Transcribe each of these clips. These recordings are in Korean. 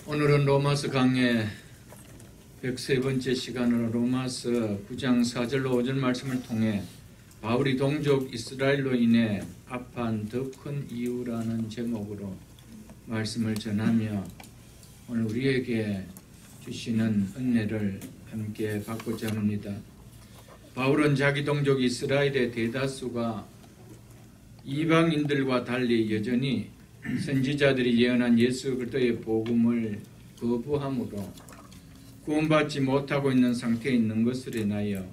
오늘은 로마서 강의 103번째 시간으로 로마서 9장 4절로 5절 말씀을 통해 바울이 동족 이스라엘로 인해 아파한 더 큰 이유라는 제목으로 말씀을 전하며 오늘 우리에게 주시는 은혜를 함께 받고자 합니다. 바울은 자기 동족 이스라엘의 대다수가 이방인들과 달리 여전히 선지자들이 예언한 예수 그리스도의 복음을 거부함으로 구원받지 못하고 있는 상태에 있는 것을 인하여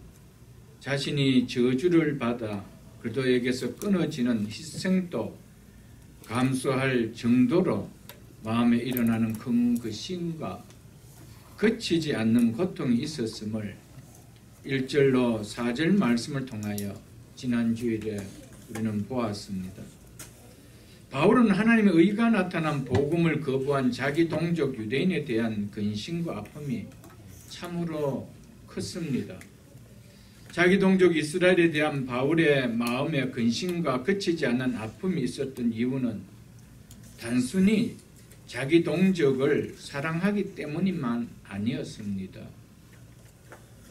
자신이 저주를 받아 그리스도에게서 끊어지는 희생도 감수할 정도로 마음에 일어나는 큰 근심과 그치지 않는 고통이 있었음을 1절로 4절 말씀을 통하여 지난 주일에 우리는 보았습니다. 바울은 하나님의 의가 나타난 복음을 거부한 자기 동족 유대인에 대한 근심과 아픔이 참으로 컸습니다. 자기 동족 이스라엘에 대한 바울의 마음의 근심과 그치지 않는 아픔이 있었던 이유는 단순히 자기 동족을 사랑하기 때문이만 아니었습니다.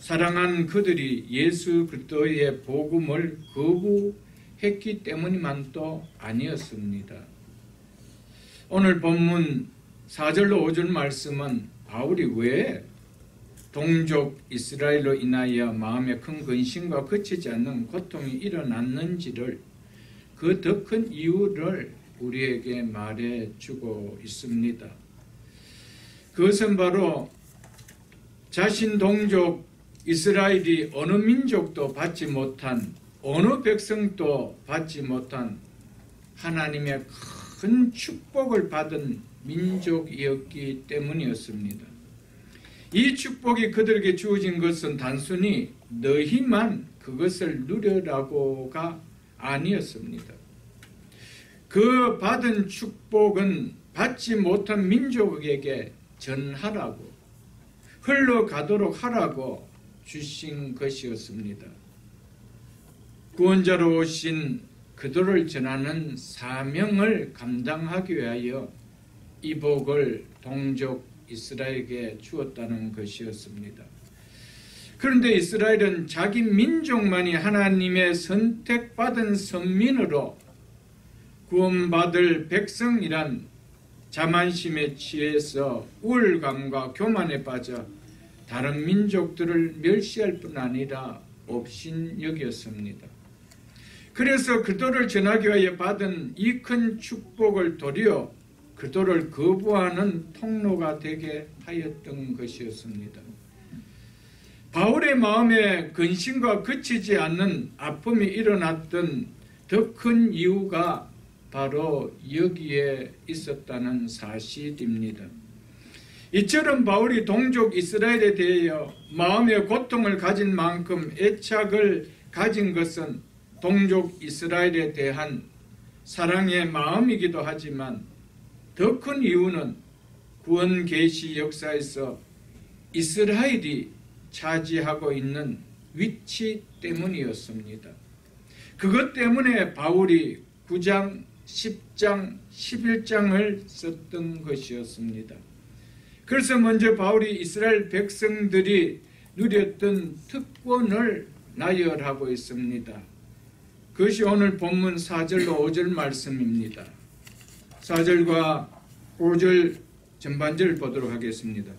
사랑한 그들이 예수 그리스도의 복음을 거부했기 때문이만도 아니었습니다. 오늘 본문 4절로 5절 말씀은 바울이 왜 동족 이스라엘로 인하여 마음에 큰 근심과 그치지 않는 고통이 일어났는지를 그 더 큰 이유를 우리에게 말해주고 있습니다. 그것은 바로 자신 동족 이스라엘이 어느 민족도 받지 못한, 어느 백성도 받지 못한 하나님의 큰 축복을 받은 민족이었기 때문이었습니다. 이 축복이 그들에게 주어진 것은 단순히 너희만 그것을 누려라고가 아니었습니다. 그 받은 축복은 받지 못한 민족에게 전하라고, 흘러가도록 하라고 주신 것이었습니다. 구원자로 오신 그들을 전하는 사명을 감당하기 위하여 이 복을 동족 이스라엘에게 주었다는 것이었습니다. 그런데 이스라엘은 자기 민족만이 하나님의 선택받은 선민으로 구원받을 백성이란 자만심에 취해서 우월감과 교만에 빠져 다른 민족들을 멸시할 뿐 아니라 업신여겼습니다. 그래서 그들을 전하기 위해 받은 이 큰 축복을 도리어 그들을 거부하는 통로가 되게 하였던 것이었습니다. 바울의 마음에 근심과 그치지 않는 아픔이 일어났던 더 큰 이유가 바로 여기에 있었다는 사실입니다. 이처럼 바울이 동족 이스라엘에 대하여 마음의 고통을 가진 만큼 애착을 가진 것은 동족 이스라엘에 대한 사랑의 마음이기도 하지만 더 큰 이유는 구원 계시 역사에서 이스라엘이 차지하고 있는 위치 때문이었습니다. 그것 때문에 바울이 9장, 10장, 11장을 썼던 것이었습니다. 그래서 먼저 바울이 이스라엘 백성들이 누렸던 특권을 나열하고 있습니다. 그것이 오늘 본문 4절로 5절 말씀입니다. 4절과 5절 전반절을 보도록 하겠습니다.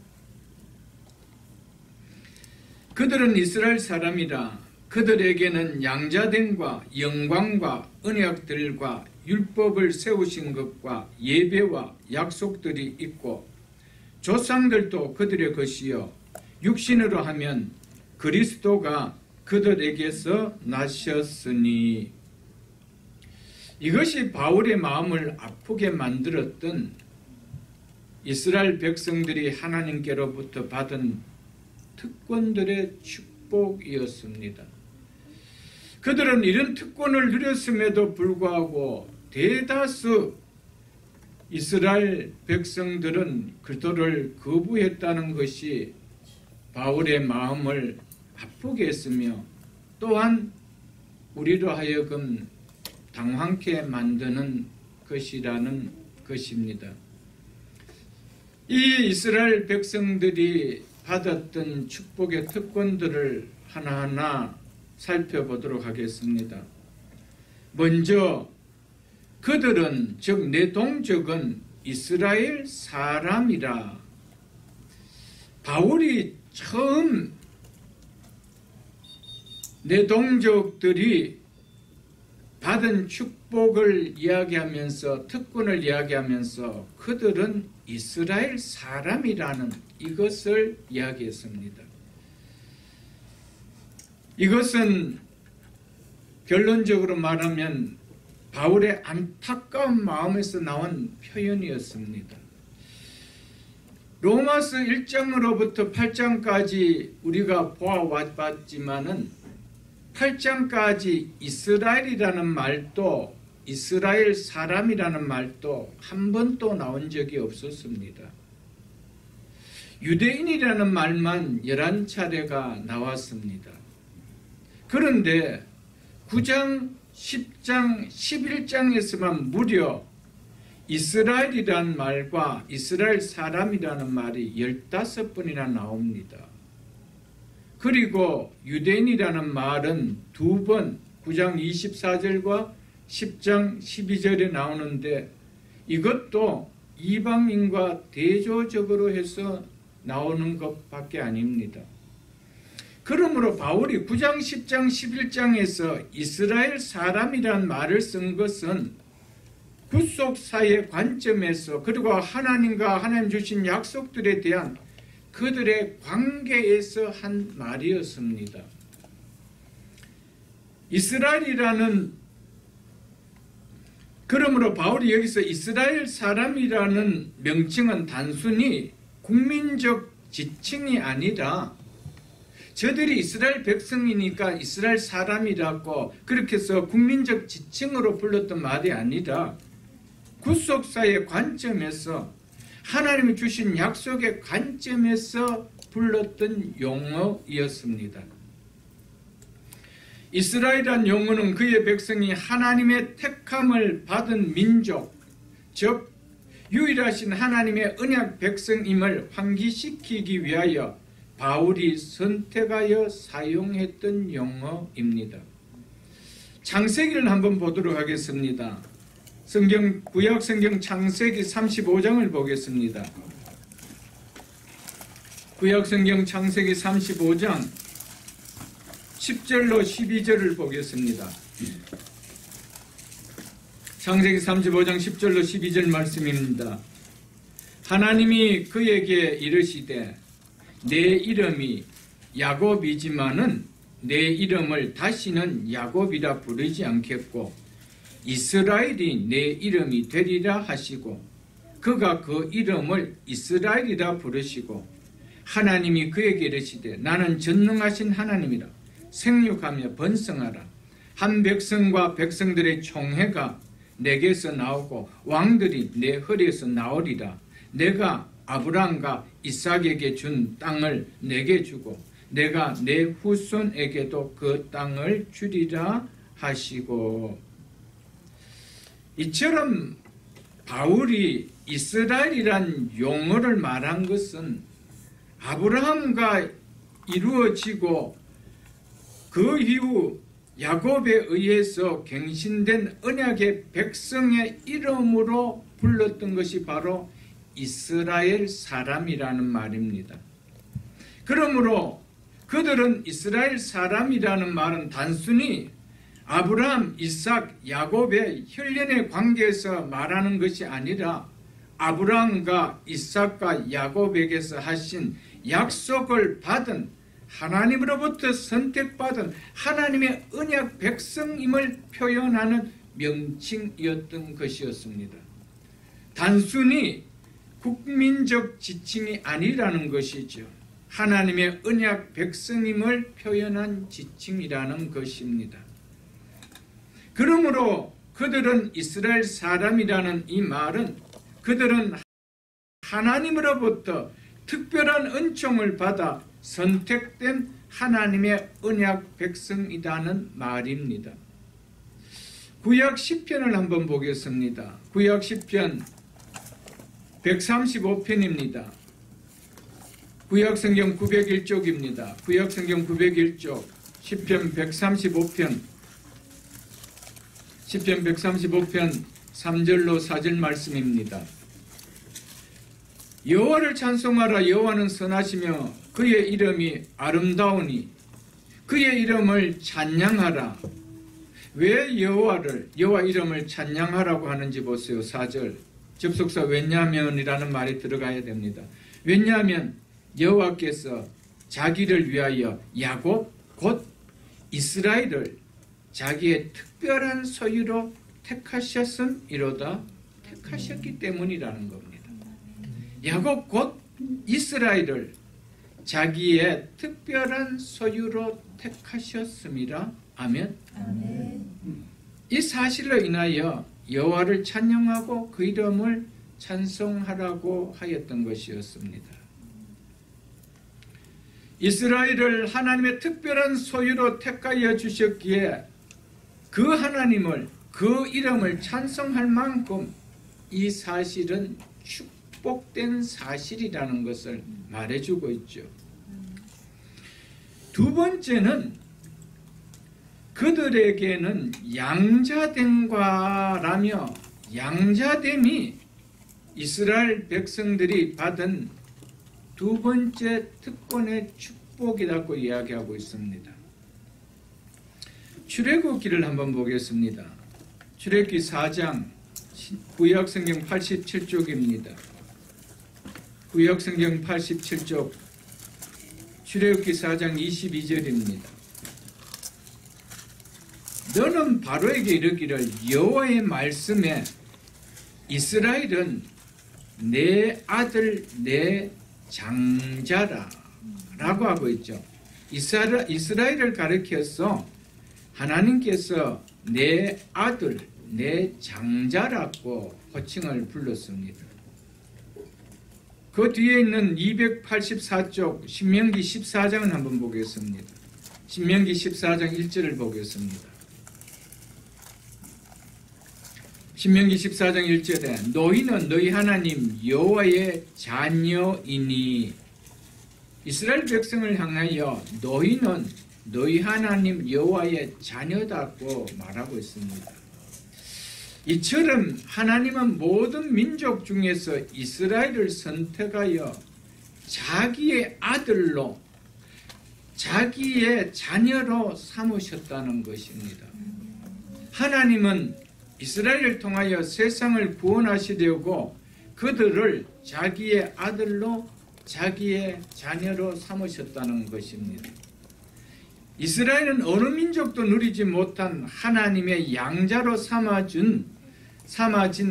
그들은 이스라엘 사람이라 그들에게는 양자됨과 영광과 언약들과 율법을 세우신 것과 예배와 약속들이 있고 조상들도 그들의 것이요 육신으로 하면 그리스도가 그들에게서 나셨으니. 이것이 바울의 마음을 아프게 만들었던 이스라엘 백성들이 하나님께로부터 받은 특권들의 축복이었습니다. 그들은 이런 특권을 누렸음에도 불구하고 대다수 이스라엘 백성들은 그들을 거부했다는 것이 바울의 마음을 아프게 했으며 또한 우리로 하여금 당황케 만드는 것이라는 것입니다. 이 이스라엘 백성들이 받았던 축복의 특권들을 하나하나 살펴보도록 하겠습니다. 먼저 그들은, 즉 내 동족은 이스라엘 사람이라. 바울이 처음 내 동족들이 받은 축복을 이야기하면서, 특권을 이야기하면서 그들은 이스라엘 사람이라는 이것을 이야기했습니다. 이것은 결론적으로 말하면 바울의 안타까운 마음에서 나온 표현이었습니다. 로마서 1장으로부터 8장까지 우리가 보아왔지만은 8장까지 이스라엘이라는 말도, 이스라엘 사람이라는 말도 한 번도 나온 적이 없었습니다. 유대인이라는 말만 11차례가 나왔습니다. 그런데 9장, 10장, 11장에서만 무려 이스라엘이라는 말과 이스라엘 사람이라는 말이 15번이나 나옵니다. 그리고 유대인이라는 말은 2번, 9장 24절과 10장 12절에 나오는데 이것도 이방인과 대조적으로 해서 나오는 것밖에 아닙니다. 그러므로 바울이 9장, 10장, 11장에서 이스라엘 사람이란 말을 쓴 것은 구속사의 관점에서, 그리고 하나님과 하나님 주신 약속들에 대한 그들의 관계에서 한 말이었습니다. 이스라엘이라는, 그러므로 바울이 여기서 이스라엘 사람이라는 명칭은 단순히 국민적 지칭이 아니라 저들이 이스라엘 백성이니까 이스라엘 사람이라고 그렇게 해서 국민적 지칭으로 불렀던 말이 아니라 구속사의 관점에서, 하나님이 주신 약속의 관점에서 불렀던 용어이었습니다. 이스라엘이란 용어는 그의 백성이 하나님의 택함을 받은 민족, 즉 유일하신 하나님의 언약 백성임을 환기시키기 위하여 바울이 선택하여 사용했던 용어입니다. 창세기를 한번 보도록 하겠습니다. 구약 성경 창세기 35장을 보겠습니다. 구약 성경 창세기 35장 10절로 12절을 보겠습니다. 창세기 35장 10절로 12절 말씀입니다. 하나님이 그에게 이르시되 내 이름이 야곱이지만은 내 이름을 다시는 야곱이라 부르지 않겠고 이스라엘이 내 이름이 되리라 하시고 그가 그 이름을 이스라엘이라 부르시고 하나님이 그에게 이르시되 나는 전능하신 하나님이라 생육하며 번성하라. 한 백성과 백성들의 총회가 내게서 나오고 왕들이 내 허리에서 나오리라. 내가 아브라함과 이삭에게 준 땅을 내게 주고 내가 내 후손에게도 그 땅을 주리라 하시고. 이처럼 바울이 이스라엘이란 용어를 말한 것은 아브라함과 이루어지고 그 이후 야곱에 의해서 갱신된 언약의 백성의 이름으로 불렀던 것이 바로 이스라엘 사람이라는 말입니다. 그러므로 그들은 이스라엘 사람이라는 말은 단순히 아브라함, 이삭, 야곱의 혈연의 관계에서 말하는 것이 아니라 아브라함과 이삭과 야곱에게서 하신 약속을 받은 하나님으로부터 선택받은 하나님의 언약 백성임을 표현하는 명칭이었던 것이었습니다. 단순히 국민적 지칭이 아니라는 것이죠. 하나님의 언약 백성임을 표현한 지칭이라는 것입니다. 그러므로 그들은 이스라엘 사람이라는 이 말은 그들은 하나님으로부터 특별한 은총을 받아 선택된 하나님의 언약 백성이라는 말입니다. 구약 시편을 한번 보겠습니다. 구약 시편 135편입니다. 구약성경 901쪽입니다. 구약성경 901쪽 시편 135편 135편 3절로 4절 말씀입니다. 여호와를 찬송하라. 여호와는 선하시며 그의 이름이 아름다우니 그의 이름을 찬양하라. 왜 여호와 이름을 찬양하라고 하는지 보세요. 4절 접속사 왜냐하면이라는 말이 들어가야 됩니다. 왜냐하면 여호와께서 자기를 위하여 야곱 곧 이스라엘을 자기의 특별한 소유로 택하셨음이로다. 택하셨기 때문이라는 겁니다. 야곱 곧 이스라엘을 자기의 특별한 소유로 택하셨음이라. 아멘. 이 사실로 인하여 여호와를 찬양하고 그 이름을 찬송하라고 하였던 것이었습니다. 이스라엘을 하나님의 특별한 소유로 택하여 주셨기에 그 하나님을, 그 이름을 찬송할 만큼 이 사실은 축복된 사실이라는 것을 말해주고 있죠. 두 번째는 그들에게는 양자됨과라며 양자됨이 이스라엘 백성들이 받은 두 번째 특권의 축복이라고 이야기하고 있습니다. 출애굽기를 한번 보겠습니다. 출애굽기 4장 구약성경 87쪽입니다. 구약성경 87쪽 출애굽기 4장 22절입니다. 너는 바로에게 이르기를 여호와의 말씀에 이스라엘은 내 아들 내 장자라 라고 하고 있죠. 이스라엘을 가리켜서 하나님께서 내 아들 내 장자라고 호칭을 불렀습니다. 그 뒤에 있는 284쪽 신명기 14장을 한번 보겠습니다. 신명기 14장 1절을 보겠습니다. 신명기 14장 1절에 너희는 너희 하나님 여호와의 자녀이니, 이스라엘 백성을 향하여 너희는 너희 하나님 여호와의 자녀다고 말하고 있습니다. 이처럼 하나님은 모든 민족 중에서 이스라엘을 선택하여 자기의 아들로 자기의 자녀로 삼으셨다는 것입니다. 하나님은 이스라엘을 통하여 세상을 구원하시려고 그들을 자기의 아들로 자기의 자녀로 삼으셨다는 것입니다. 이스라엘은 어느 민족도 누리지 못한 하나님의 양자로 삼아진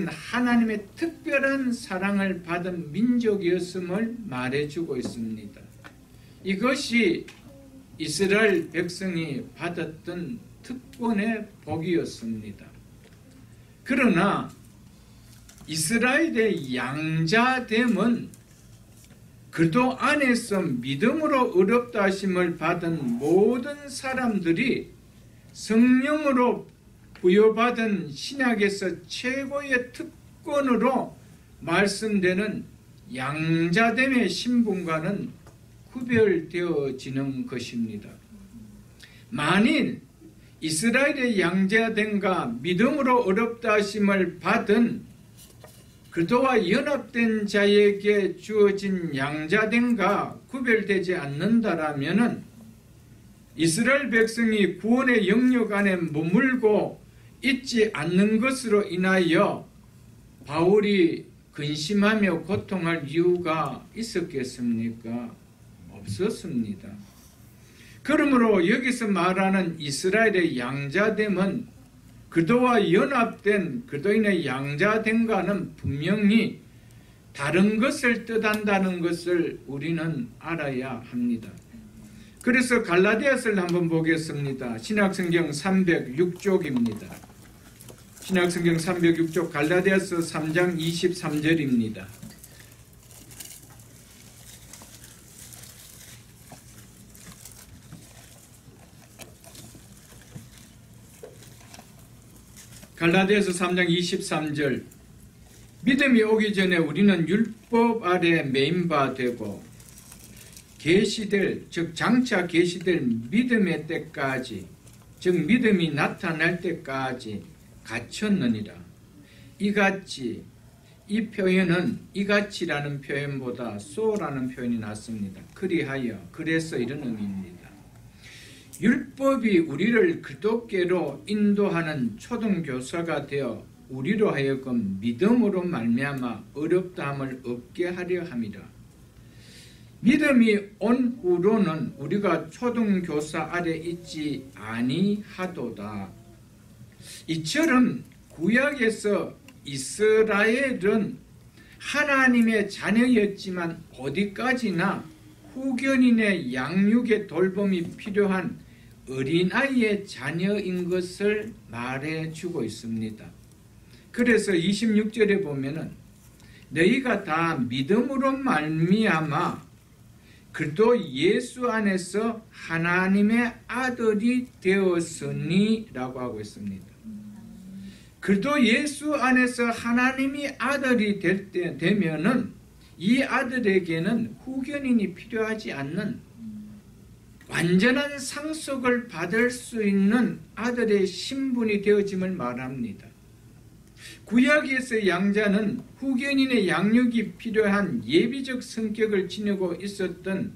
하나님의 특별한 사랑을 받은 민족이었음을 말해주고 있습니다. 이것이 이스라엘 백성이 받았던 특권의 복이었습니다. 그러나 이스라엘의 양자됨은 그도 안에서 믿음으로 의롭다 하심을 받은 모든 사람들이 성령으로 부여받은 신약에서 최고의 특권으로 말씀되는 양자됨의 신분과는 구별되어지는 것입니다. 만일 이스라엘의 양자됨과 믿음으로 의롭다 하심을 받은 그도와 연합된 자에게 주어진 양자됨과 구별되지 않는다라면은 이스라엘 백성이 구원의 영역 안에 머물고 있지 않는 것으로 인하여 바울이 근심하며 고통할 이유가 있었겠습니까? 없었습니다. 그러므로 여기서 말하는 이스라엘의 양자됨은 그도와 연합된 그도인의 양자됨과는 분명히 다른 것을 뜻한다는 것을 우리는 알아야 합니다. 그래서 갈라디아서를 한번 보겠습니다. 신약성경 306쪽입니다. 신약성경 306쪽 갈라디아서 3장 23절입니다. 갈라디아서 3장 23절 믿음이 오기 전에 우리는 율법 아래 매인바 되고 계시될, 즉 장차 계시될 믿음의 때까지, 즉 믿음이 나타날 때까지 갇혔느니라. 이같이, 이 표현은 이같이라는 표현보다 소라는 표현이 낫습니다. 그리하여, 그래서 이런 의미입니다. 율법이 우리를 그리스도께로 인도하는 초등교사가 되어 우리로 하여금 믿음으로 말미암아 어렵다함을 없게 하려 함이라. 믿음이 온 후로는 우리가 초등교사 아래 있지 아니하도다. 이처럼 구약에서 이스라엘은 하나님의 자녀였지만 어디까지나 후견인의 양육의 돌봄이 필요한 어린아이의 자녀인 것을 말해주고 있습니다. 그래서 26절에 보면은 너희가 다 믿음으로 말미암아 그리스도 예수 안에서 하나님의 아들이 되었으니 라고 하고 있습니다. 그리스도 예수 안에서 하나님이 아들이 될 때 되면은 이 아들에게는 후견인이 필요하지 않는 완전한 상속을 받을 수 있는 아들의 신분이 되어짐을 말합니다. 구약에서 양자는 후견인의 양육이 필요한 예비적 성격을 지니고 있었던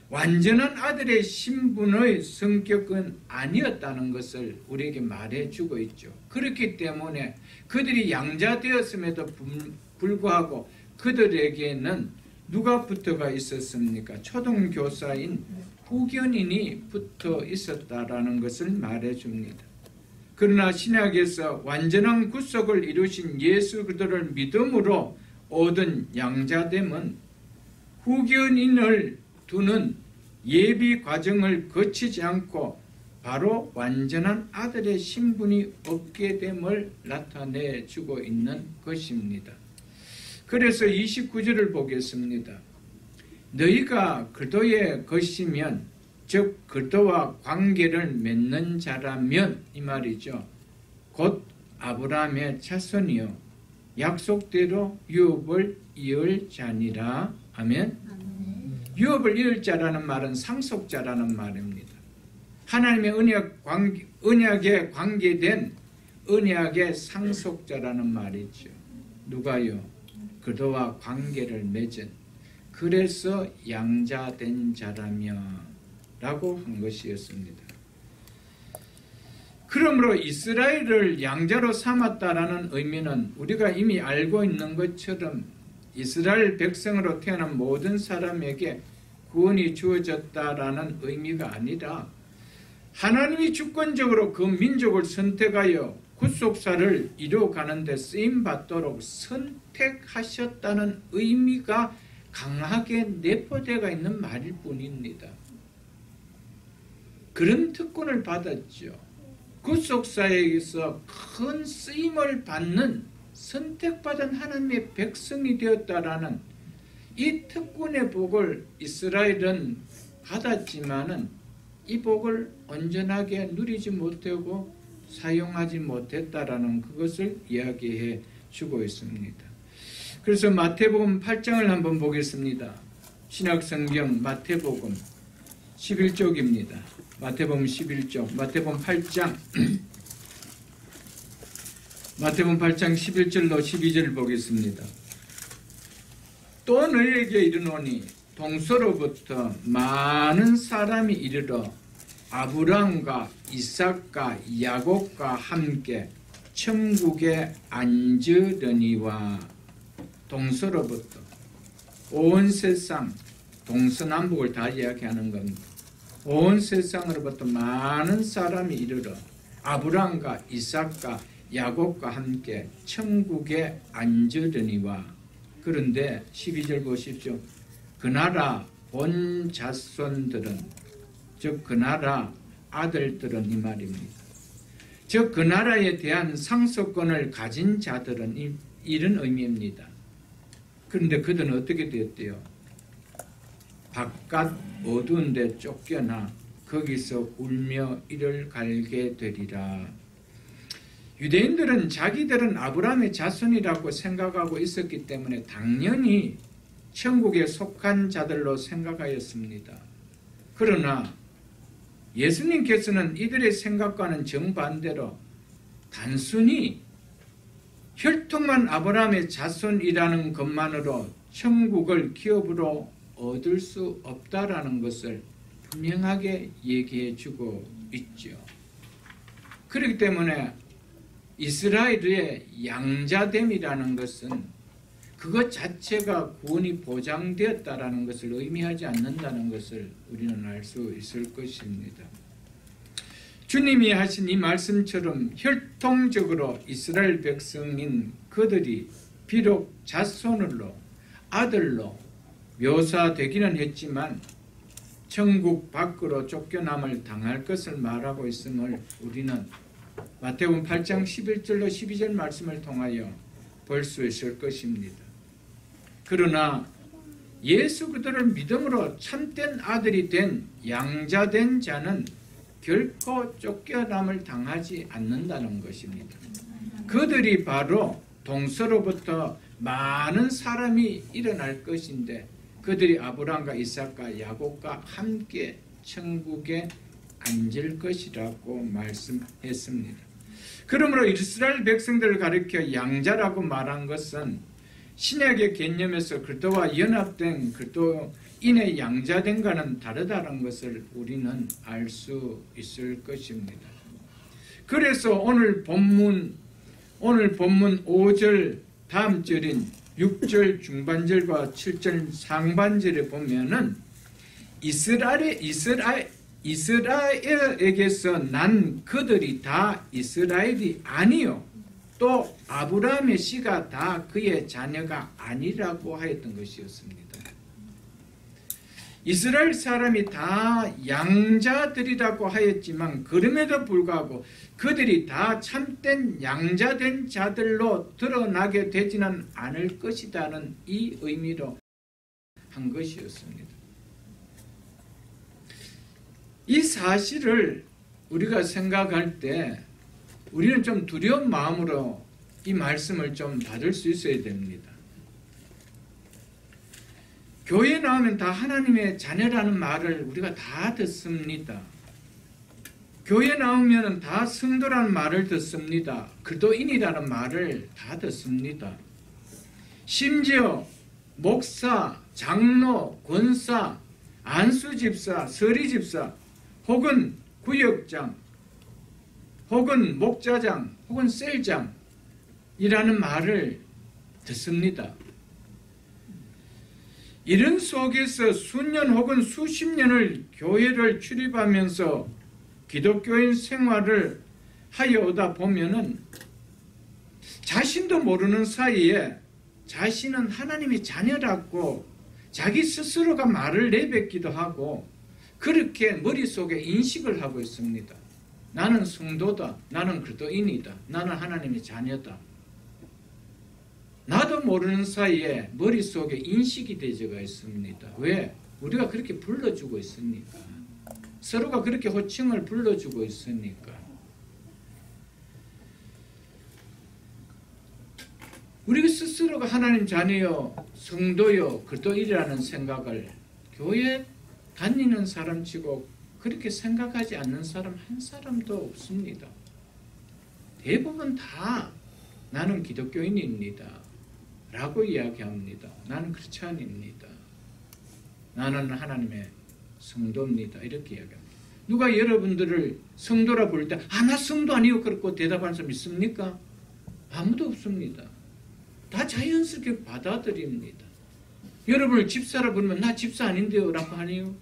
완전한 아들의 신분의 성격은 아니었다는 것을 우리에게 말해주고 있죠. 그렇기 때문에 그들이 양자 되었음에도 불구하고 그들에게는 누가 붙어가 있었습니까? 초등교사인 후견인이 붙어 있었다라는 것을 말해줍니다. 그러나 신약에서 완전한 구속을 이루신 예수 그리스도를 믿음으로 얻은 양자됨은 후견인을 두는 예비 과정을 거치지 않고 바로 완전한 아들의 신분이 얻게 됨을 나타내주고 있는 것입니다. 그래서 29절을 보겠습니다. 너희가 그리스도의 것이면 즉 그리스도와 관계를 맺는 자라면 이 말이죠. 곧 아브라함의 자손이요 약속대로 유업을 이을 자니라. 아멘. 유업을 이을 자라는 말은 상속자라는 말입니다. 하나님의 언약에 관계된 언약의 상속자라는 말이죠. 누가요? 그리스도와 관계를 맺은, 그래서 양자된 자라며 라고 한 것이었습니다. 그러므로 이스라엘을 양자로 삼았다라는 의미는 우리가 이미 알고 있는 것처럼 이스라엘 백성으로 태어난 모든 사람에게 구원이 주어졌다라는 의미가 아니라 하나님이 주권적으로 그 민족을 선택하여 구속사를 이루어가는 데 쓰임받도록 선택하셨다는 의미가 강하게 내포되어 있는 말일 뿐입니다. 그런 특권을 받았죠. 구속사에서 큰 쓰임을 받는 선택받은 하나님의 백성이 되었다라는 이 특권의 복을 이스라엘은 받았지만은 이 복을 온전하게 누리지 못하고 사용하지 못했다라는 그것을 이야기해 주고 있습니다. 그래서 마태복음 8장을 한번 보겠습니다. 신약성경 마태복음 11쪽입니다. 마태복음 11쪽, 마태복음 8장 마태복음 8장 11절로 12절을 보겠습니다. 또 너희에게 이르노니 동서로부터 많은 사람이 이르러 아브라함과 이삭과 야곱과 함께 천국에 앉으려니와. 동서로부터 온 세상, 동서남북을 다 이야기하는 겁니다. 온 세상으로부터 많은 사람이 이르러 아브라함과 이삭과 야곱과 함께 천국에 앉으려니와. 그런데 12절 보십시오. 그 나라 본 자손들은, 즉 그 나라 아들들은 이 말입니다. 즉 그 나라에 대한 상속권을 가진 자들은 이런 의미입니다. 그런데 그들은 어떻게 되었대요? 바깥 어두운 데 쫓겨나 거기서 울며 이를 갈게 되리라. 유대인들은 자기들은 아브라함의 자손이라고 생각하고 있었기 때문에 당연히 천국에 속한 자들로 생각하였습니다. 그러나 예수님께서는 이들의 생각과는 정반대로 단순히 혈통만 아브라함의 자손이라는 것만으로 천국을 기업으로 얻을 수 없다라는 것을 분명하게 얘기해 주고 있죠. 그렇기 때문에 이스라엘의 양자됨이라는 것은 그것 자체가 구원이 보장되었다라는 것을 의미하지 않는다는 것을 우리는 알 수 있을 것입니다. 주님이 하신 이 말씀처럼 혈통적으로 이스라엘 백성인 그들이 비록 자손으로 아들로 묘사되기는 했지만 천국 밖으로 쫓겨남을 당할 것을 말하고 있음을 우리는 마태복음 8장 11절로 12절 말씀을 통하여 볼 수 있을 것입니다. 그러나 예수 그리스도를 믿음으로 참된 아들이 된 양자된 자는 결코 쫓겨남을 당하지 않는다는 것입니다. 그들이 바로 동서로부터 많은 사람이 일어날 것인데 그들이 아브라함과 이삭과 야곱과 함께 천국에 앉을 것이라고 말씀했습니다. 그러므로 이스라엘 백성들을 가리켜 양자라고 말한 것은 신약의 개념에서 그리스도와 연합된 그리스도인의 양자됨과는 다르다는 것을 우리는 알 수 있을 것입니다. 그래서 오늘 본문 5절 다음 절인 6절 중반절과 7절 상반절에 보면은 이스라엘에게서 난 그들이 다 이스라엘이 아니요 또 아브라함의 씨가 다 그의 자녀가 아니라고 하였던 것이었습니다. 이스라엘 사람이 다 양자들이라고 하였지만 그럼에도 불구하고 그들이 다 참된 양자된 자들로 드러나게 되지는 않을 것이라는 이 의미로 한 것이었습니다. 이 사실을 우리가 생각할 때 우리는 좀 두려운 마음으로 이 말씀을 좀 받을 수 있어야 됩니다. 교회에 나오면 다 하나님의 자녀라는 말을 우리가 다 듣습니다. 교회에 나오면 다 성도라는 말을 듣습니다. 그리스도인이라는 말을 다 듣습니다. 심지어 목사, 장로, 권사, 안수집사, 서리집사 혹은 구역장 혹은 목자장 혹은 셀장이라는 말을 듣습니다. 이런 속에서 수년 혹은 수십 년을 교회를 출입하면서 기독교인 생활을 하여 오다 보면은 자신도 모르는 사이에 자신은 하나님의 자녀라고 자기 스스로가 말을 내뱉기도 하고 그렇게 머릿속에 인식을 하고 있습니다. 나는 성도다. 나는 그리스도인이다. 나는 하나님의 자녀다. 나도 모르는 사이에 머릿속에 인식이 되어가 있습니다. 왜? 우리가 그렇게 불러주고 있으니까. 서로가 그렇게 호칭을 불러주고 있으니까. 우리 스스로가 하나님 자녀요, 성도요, 그리스도인이라는 생각을 교회 다니는 사람치고 그렇게 생각하지 않는 사람 한 사람도 없습니다. 대부분 다 나는 기독교인입니다. 라고 이야기합니다. 나는 크리스찬입니다. 나는 하나님의 성도입니다. 이렇게 이야기합니다. 누가 여러분들을 성도라 부를 때 나 성도 아니요 그렇고 대답하는 사람 있습니까? 아무도 없습니다. 다 자연스럽게 받아들입니다. 여러분을 집사라 부르면 나 집사 아닌데요 라고 하네요.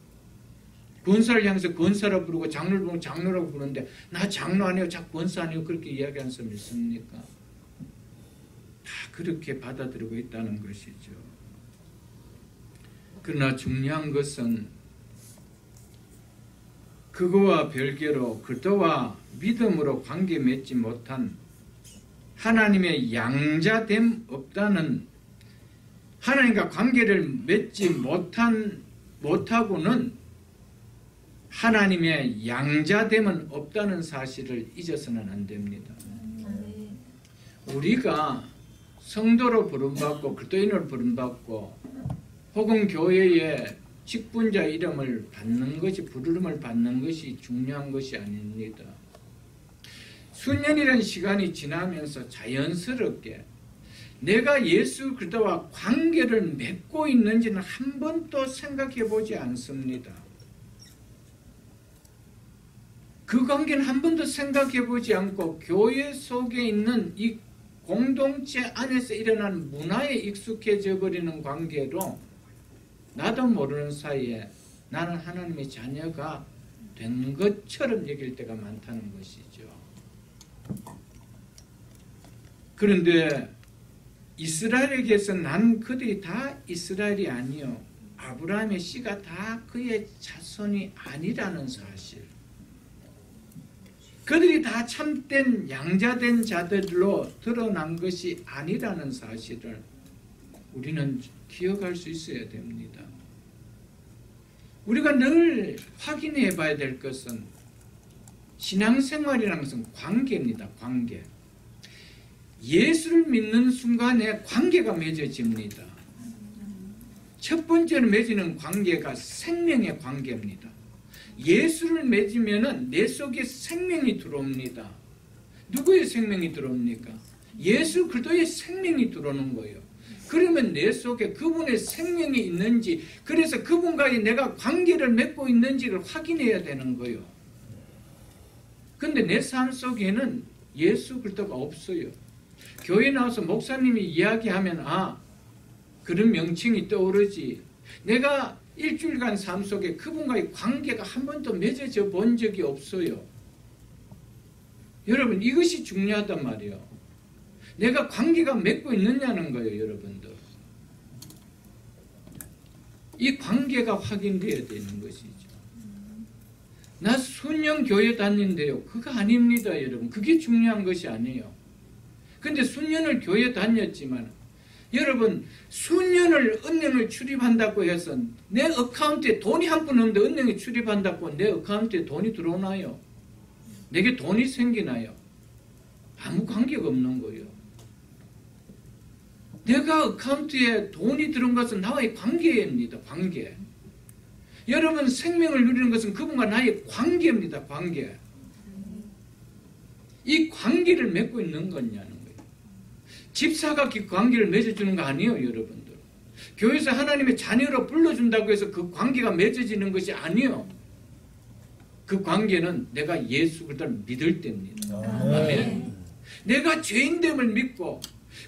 권사를 향해서 권사라 부르고 장로를 부르면 장로라고 부르는데 나 장로 아니요 권사 아니요 그렇게 이야기하는 사람 있습니까? 다 그렇게 받아들이고 있다는 것이죠. 그러나 중요한 것은 그거와 별개로 그리스도와 믿음으로 관계 맺지 못한 하나님의 양자됨 없다는 하나님과 관계를 맺지 못하고는 하나님의 양자됨은 없다는 사실을 잊어서는 안 됩니다. 우리가 성도로 부름받고 그리스도인으로 부름받고 혹은 교회에 직분자 이름을 받는 것이, 부름을 받는 것이 중요한 것이 아닙니다. 수년이라는 시간이 지나면서 자연스럽게 내가 예수 그리스도와 관계를 맺고 있는지는 한 번도 생각해 보지 않습니다. 그 관계는 한 번도 생각해 보지 않고 교회 속에 있는 이 공동체 안에서 일어나는 문화에 익숙해져 버리는 관계로 나도 모르는 사이에 나는 하나님의 자녀가 된 것처럼 여길 때가 많다는 것이죠. 그런데 이스라엘에게서 난 그들이 다 이스라엘이 아니요 아브라함의 씨가 다 그의 자손이 아니라는 사실, 그들이 다 참된 양자된 자들로 드러난 것이 아니라는 사실을 우리는 기억할 수 있어야 됩니다. 우리가 늘 확인해 봐야 될 것은 신앙생활이라는 것은 관계입니다. 관계. 예수를 믿는 순간에 관계가 맺어집니다. 첫 번째로 맺는 관계가 생명의 관계입니다. 예수를 맺으면 내 속에 생명이 들어옵니다. 누구의 생명이 들어옵니까? 예수 그리스도의 생명이 들어오는 거예요. 그러면 내 속에 그분의 생명이 있는지, 그래서 그분과의 내가 관계를 맺고 있는지를 확인해야 되는 거예요. 근데 내 삶 속에는 예수 그리스도가 없어요. 교회 나와서 목사님이 이야기하면 그런 명칭이 떠오르지, 내가 일주일간 삶 속에 그분과의 관계가 한 번도 맺어져 본 적이 없어요. 여러분, 이것이 중요하단 말이에요. 내가 관계가 맺고 있느냐는 거예요. 여러분들, 이 관계가 확인되어야 되는 것이죠. 나 수년 교회 다니는데요, 그거 아닙니다. 여러분, 그게 중요한 것이 아니에요. 근데 수년을 교회 다녔지만 여러분, 수년을 은행을 출입한다고 해서 내 어카운트에 돈이 한 푼 없는데 은행에 출입한다고 내 어카운트에 돈이 들어오나요? 내게 돈이 생기나요? 아무 관계가 없는 거예요. 내가 어카운트에 돈이 들어온 것은 나와의 관계입니다. 관계. 여러분, 생명을 누리는 것은 그분과 나의 관계입니다. 관계. 이 관계를 맺고 있는 거냐는 거예요. 집사가 그 관계를 맺어주는 거 아니에요. 여러분들, 교회에서 하나님의 자녀로 불러준다고 해서 그 관계가 맺어지는 것이 아니에요. 그 관계는 내가 예수 그리스도를 믿을 때입니다. 아멘. 내가 죄인됨을 믿고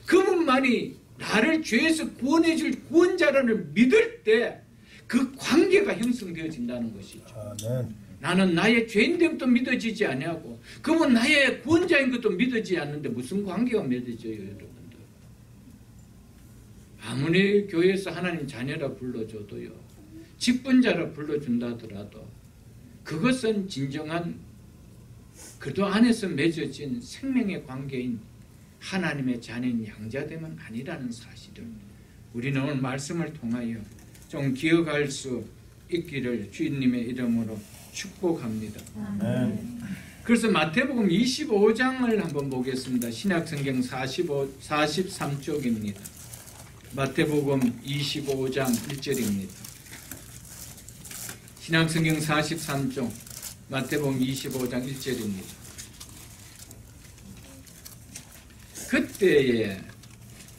그분만이 나를 죄에서 구원해줄 구원자라는 믿을 때 그 관계가 형성되어진다는 것이죠. 아멘. 나는 나의 죄인됨도 믿어지지 아니하고 그분 나의 구원자인 것도 믿어지지 않는데 무슨 관계가 맺어져요. 여러분들, 아무리 교회에서 하나님 자녀라 불러줘도요, 직분자라 불러준다 하더라도 그것은 진정한 그도 안에서 맺어진 생명의 관계인 하나님의 자녀인 양자됨은 아니라는 사실을 우리는 오늘 말씀을 통하여 좀 기억할 수 있기를 주님의 이름으로 축복합니다. 그래서 마태복음 25장을 한번 보겠습니다. 신약성경 43쪽입니다. 마태복음 25장 1절입니다. 신약성경 43쪽 마태복음 25장 1절입니다. 그때에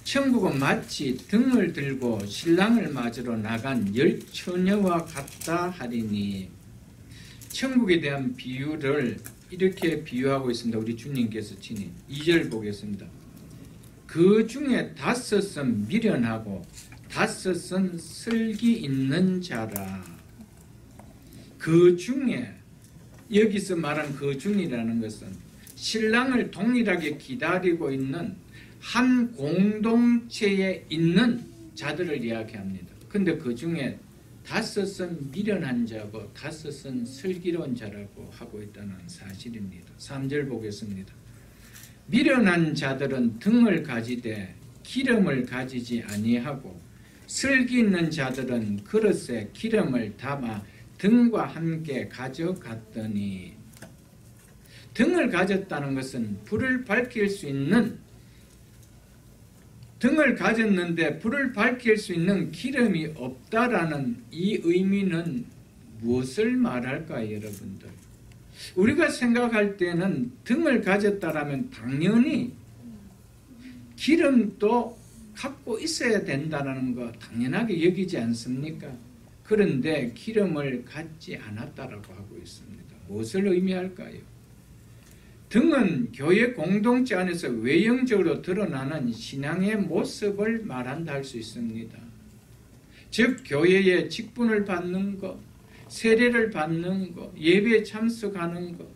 천국은 마치 등을 들고 신랑을 맞으러 나간 10처녀와 같다 하리니, 천국에 대한 비유를 이렇게 비유하고 있습니다. 우리 주님께서 친히 2절 보겠습니다. 그 중에 5은 미련하고 5은 슬기 있는 자라. 그 중에, 여기서 말한 그 중이라는 것은 신랑을 동일하게 기다리고 있는 한 공동체에 있는 자들을 이야기합니다. 근데 그 중에 5은 미련한 자고 5은 슬기로운 자라고 하고 있다는 사실입니다. 3절 보겠습니다. 미련한 자들은 등을 가지되 기름을 가지지 아니하고 슬기 있는 자들은 그릇에 기름을 담아 등과 함께 가져갔더니, 등을 가졌다는 것은 불을 밝힐 수 있는 등을 가졌는데 불을 밝힐 수 있는 기름이 없다라는 이 의미는 무엇을 말할까요, 여러분들? 우리가 생각할 때는 등을 가졌다라면 당연히 기름도 갖고 있어야 된다는 거 당연하게 여기지 않습니까? 그런데 기름을 갖지 않았다라고 하고 있습니다. 무엇을 의미할까요? 등은 교회 공동체 안에서 외형적으로 드러나는 신앙의 모습을 말한다 할 수 있습니다. 즉 교회에 직분을 받는 것, 세례를 받는 것, 예배에 참석하는 것,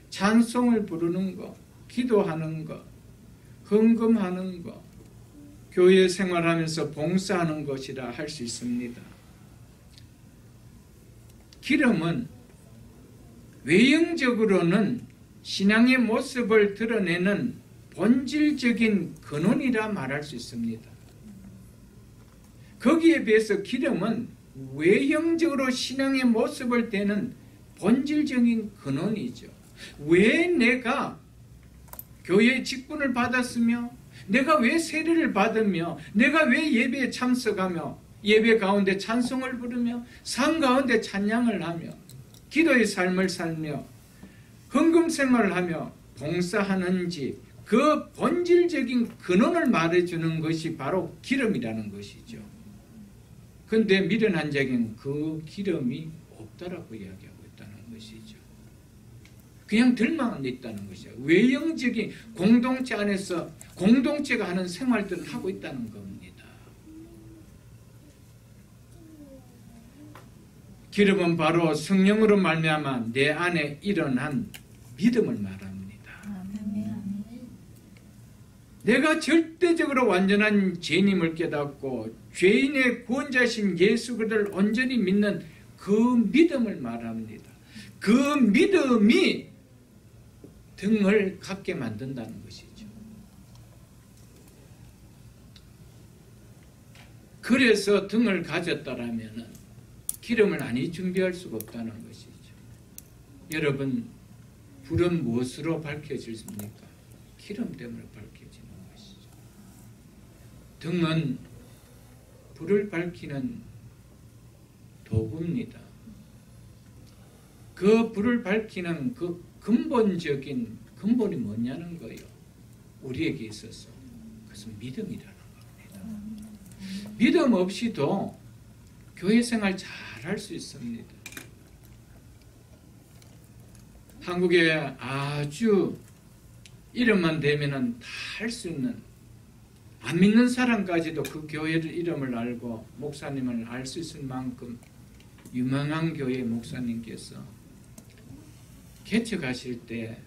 찬송을 부르는 것, 기도하는 것, 헌금하는 것, 교회 생활하면서 봉사하는 것이라 할 수 있습니다. 기름은 외형적으로는 신앙의 모습을 드러내는 본질적인 근원이라 말할 수 있습니다. 거기에 비해서 기름은 외형적으로 신앙의 모습을 띠는 본질적인 근원이죠. 왜 내가 교회의 직분을 받았으며, 내가 왜 세례를 받으며, 내가 왜 예배에 참석하며, 예배 가운데 찬송을 부르며, 삶 가운데 찬양을 하며, 기도의 삶을 살며, 헌금 생활을 하며 봉사하는지, 그 본질적인 근원을 말해주는 것이 바로 기름이라는 것이죠. 그런데 미련한 자에게는 그 기름이 없다라고 이야기하고 있다는 것이죠. 그냥 들만 있다는 것이죠. 외형적인 공동체 안에서 공동체가 하는 생활들을 하고 있다는 겁니다. 기름은 바로 성령으로 말미암아 내 안에 일어난 믿음을 말합니다. 내가 절대적으로 완전한 죄인임을 깨닫고 죄인의 구원자신 예수 그리스도를 온전히 믿는 그 믿음을 말합니다. 그 믿음이 등을 갖게 만든다는 것이죠. 그래서 등을 가졌다라면 기름을 아니 준비할 수가 없다는 것이죠. 여러분, 불은 무엇으로 밝혀집니까? 기름 때문에 밝혀지는 것이죠. 등은 불을 밝히는 도구입니다. 그 불을 밝히는 그 근본적인 근본이 뭐냐는 거예요. 우리에게 있어서 그것은 믿음이라는 겁니다. 믿음 없이도 교회 생활 잘 할 수 있습니다. 한국에 아주 이름만 대면은 다 할 수 있는, 안 믿는 사람까지도 그 교회 이름을 알고 목사님을 알 수 있을 만큼 유명한 교회 목사님께서 개척하실 때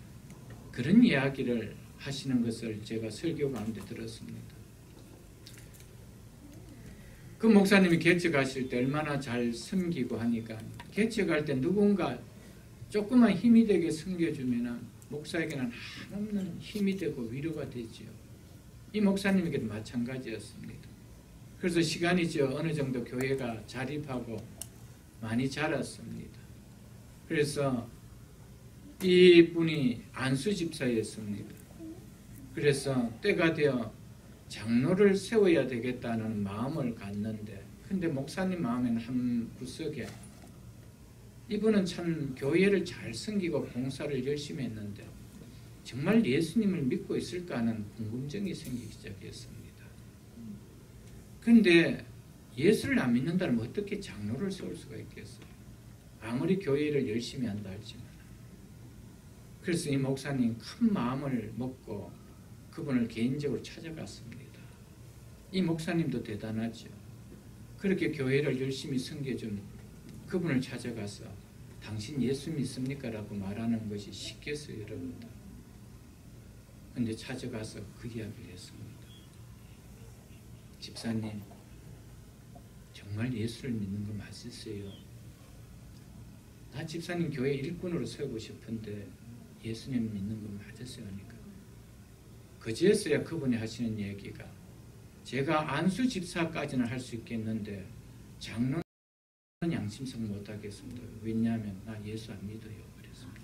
그런 이야기를 하시는 것을 제가 설교 가운데 들었습니다. 그 목사님이 개척하실 때 얼마나 잘 섬기고 하니까 개척할 때 누군가 조금만 힘이 되게 섬겨주면 목사에게는 한없는 힘이 되고 위로가 되죠. 이 목사님에게도 마찬가지였습니다. 그래서 시간이 어느 정도 교회가 자립하고 많이 자랐습니다. 그래서 이분이 안수 집사였습니다. 그래서 때가 되어 장로를 세워야 되겠다는 마음을 갖는데, 근데 목사님 마음에는 한 구석에 이분은 참 교회를 잘 섬기고 봉사를 열심히 했는데 정말 예수님을 믿고 있을까 하는 궁금증이 생기기 시작했습니다. 그런데 예수를 안 믿는다면 어떻게 장로를 세울 수가 있겠어요? 아무리 교회를 열심히 한다 할지만. 그래서 이 목사님 큰 마음을 먹고 그분을 개인적으로 찾아갔습니다. 이 목사님도 대단하죠. 그렇게 교회를 열심히 섬겨준 그분을 찾아가서 당신 예수 믿습니까? 라고 말하는 것이 쉽겠어요, 여러분들. 그런데 찾아가서 그 이야기를 했습니다. 집사님, 정말 예수를 믿는 거 맞으세요? 나 집사님 교회 일꾼으로 세우고 싶은데 예수님 믿는 거 맞으세요? 하니까 그제서야 그분이 하시는 얘기가, 제가 안수 집사까지는 할 수 있겠는데 장로는 양심상 못하겠습니다. 왜냐하면 나 예수 안 믿어요. 그랬습니다.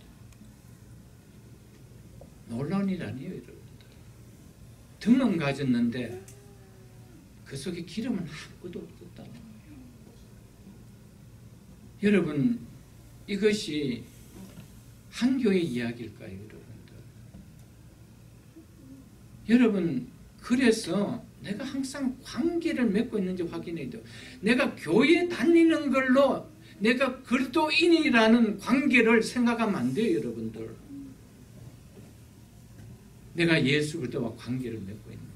놀라운 일 아니에요, 여러분들. 등은 가졌는데 그 속에 기름은 아무것도 없었다는 거예요. 여러분, 이것이 한 교회 이야기일까요, 여러분들? 여러분, 그래서 내가 항상 관계를 맺고 있는지 확인해야 돼요. 내가 교회 다니는 걸로 내가 그리스도인이라는 관계를 생각하면 안 돼요, 여러분들. 내가 예수 그리스도와 관계를 맺고 있는가?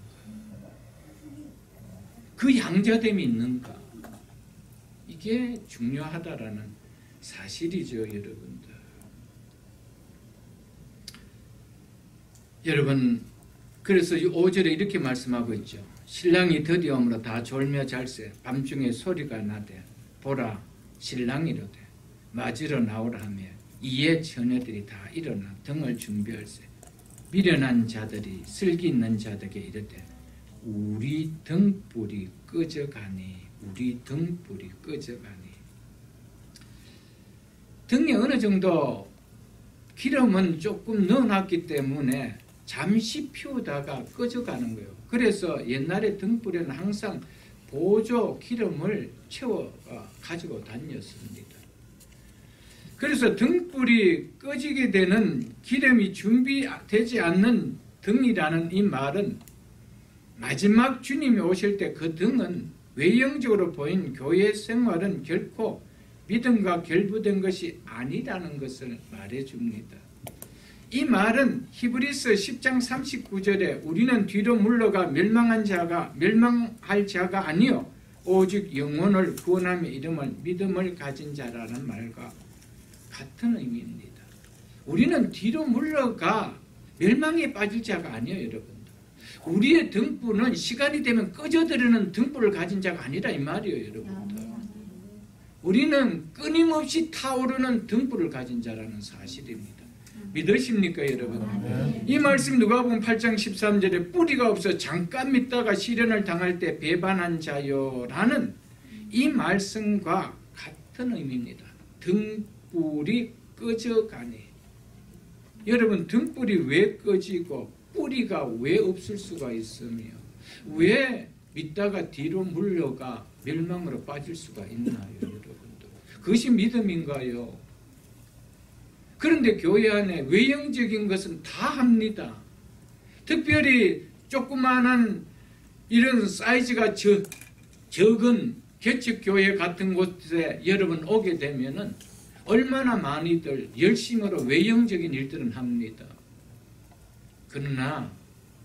그 양자됨이 있는가? 이게 중요하다라는 사실이죠, 여러분들. 여러분, 그래서 5절에 이렇게 말씀하고 있죠. 신랑이 드디어 오므로 다 졸며 잘세 밤중에 소리가 나되 보라 신랑이로되 맞으러 나오라 하며 이에 처녀들이 다 일어나 등을 준비할세 미련한 자들이 슬기 있는 자들에게 이르되 우리 등불이 꺼져가니 우리 등불이 꺼져가니. 등에 어느 정도 기름은 조금 넣어놨기 때문에 잠시 피우다가 꺼져가는 거예요. 그래서 옛날에 등불에는 항상 보조 기름을 채워 가지고 다녔습니다. 그래서 등불이 꺼지게 되는 기름이 준비되지 않는 등이라는 이 말은 마지막 주님이 오실 때 그 등은 외형적으로 보인 교회 생활은 결코 믿음과 결부된 것이 아니라는 것을 말해줍니다. 이 말은 히브리서 10장 39절에 우리는 뒤로 물러가 멸망할 자가 아니요 오직 영혼을 구원하며 이름을 믿음을 가진 자라는 말과 같은 의미입니다. 우리는 뒤로 물러가 멸망에 빠질 자가 아니에요, 여러분들. 우리의 등불은 시간이 되면 꺼져들이는 등불을 가진 자가 아니라 이 말이에요, 여러분들. 우리는 끊임없이 타오르는 등불을 가진 자라는 사실입니다. 믿으십니까, 여러분? 이 말씀 누가복음 8장 13절에 뿌리가 없어 잠깐 믿다가 시련을 당할 때 배반한 자요라는 이 말씀과 같은 의미입니다. 등불이 꺼져가니. 여러분, 등불이 왜 꺼지고 뿌리가 왜 없을 수가 있으며 왜 믿다가 뒤로 물러가 멸망으로 빠질 수가 있나요, 여러분들? 그것이 믿음인가요? 그런데 교회 안에 외형적인 것은 다 합니다. 특별히 조그마한 이런 사이즈가 적은 개척교회 같은 곳에 여러분 오게 되면은 얼마나 많이들 열심으로 외형적인 일들은 합니다. 그러나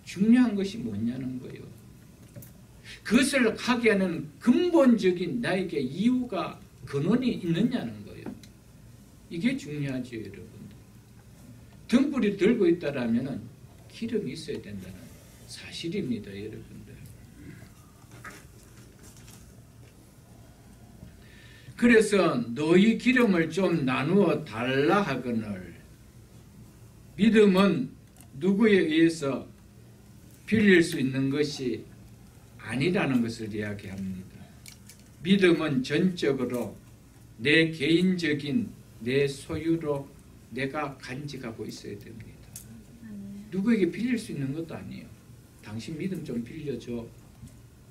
중요한 것이 뭐냐는 거예요. 그것을 하게 하는 근본적인 나에게 이유가 근원이 있느냐는 거예요. 이게 중요하죠, 여러분. 등불이 들고 있다라면 기름이 있어야 된다는 사실입니다, 여러분들. 그래서 너희 기름을 좀 나누어 달라 하거늘. 믿음은 누구에 의해서 빌릴 수 있는 것이 아니라는 것을 이야기합니다. 믿음은 전적으로 내 개인적인 내 소유로 내가 간직하고 있어야 됩니다. 누구에게 빌릴 수 있는 것도 아니에요. 당신 믿음 좀 빌려줘.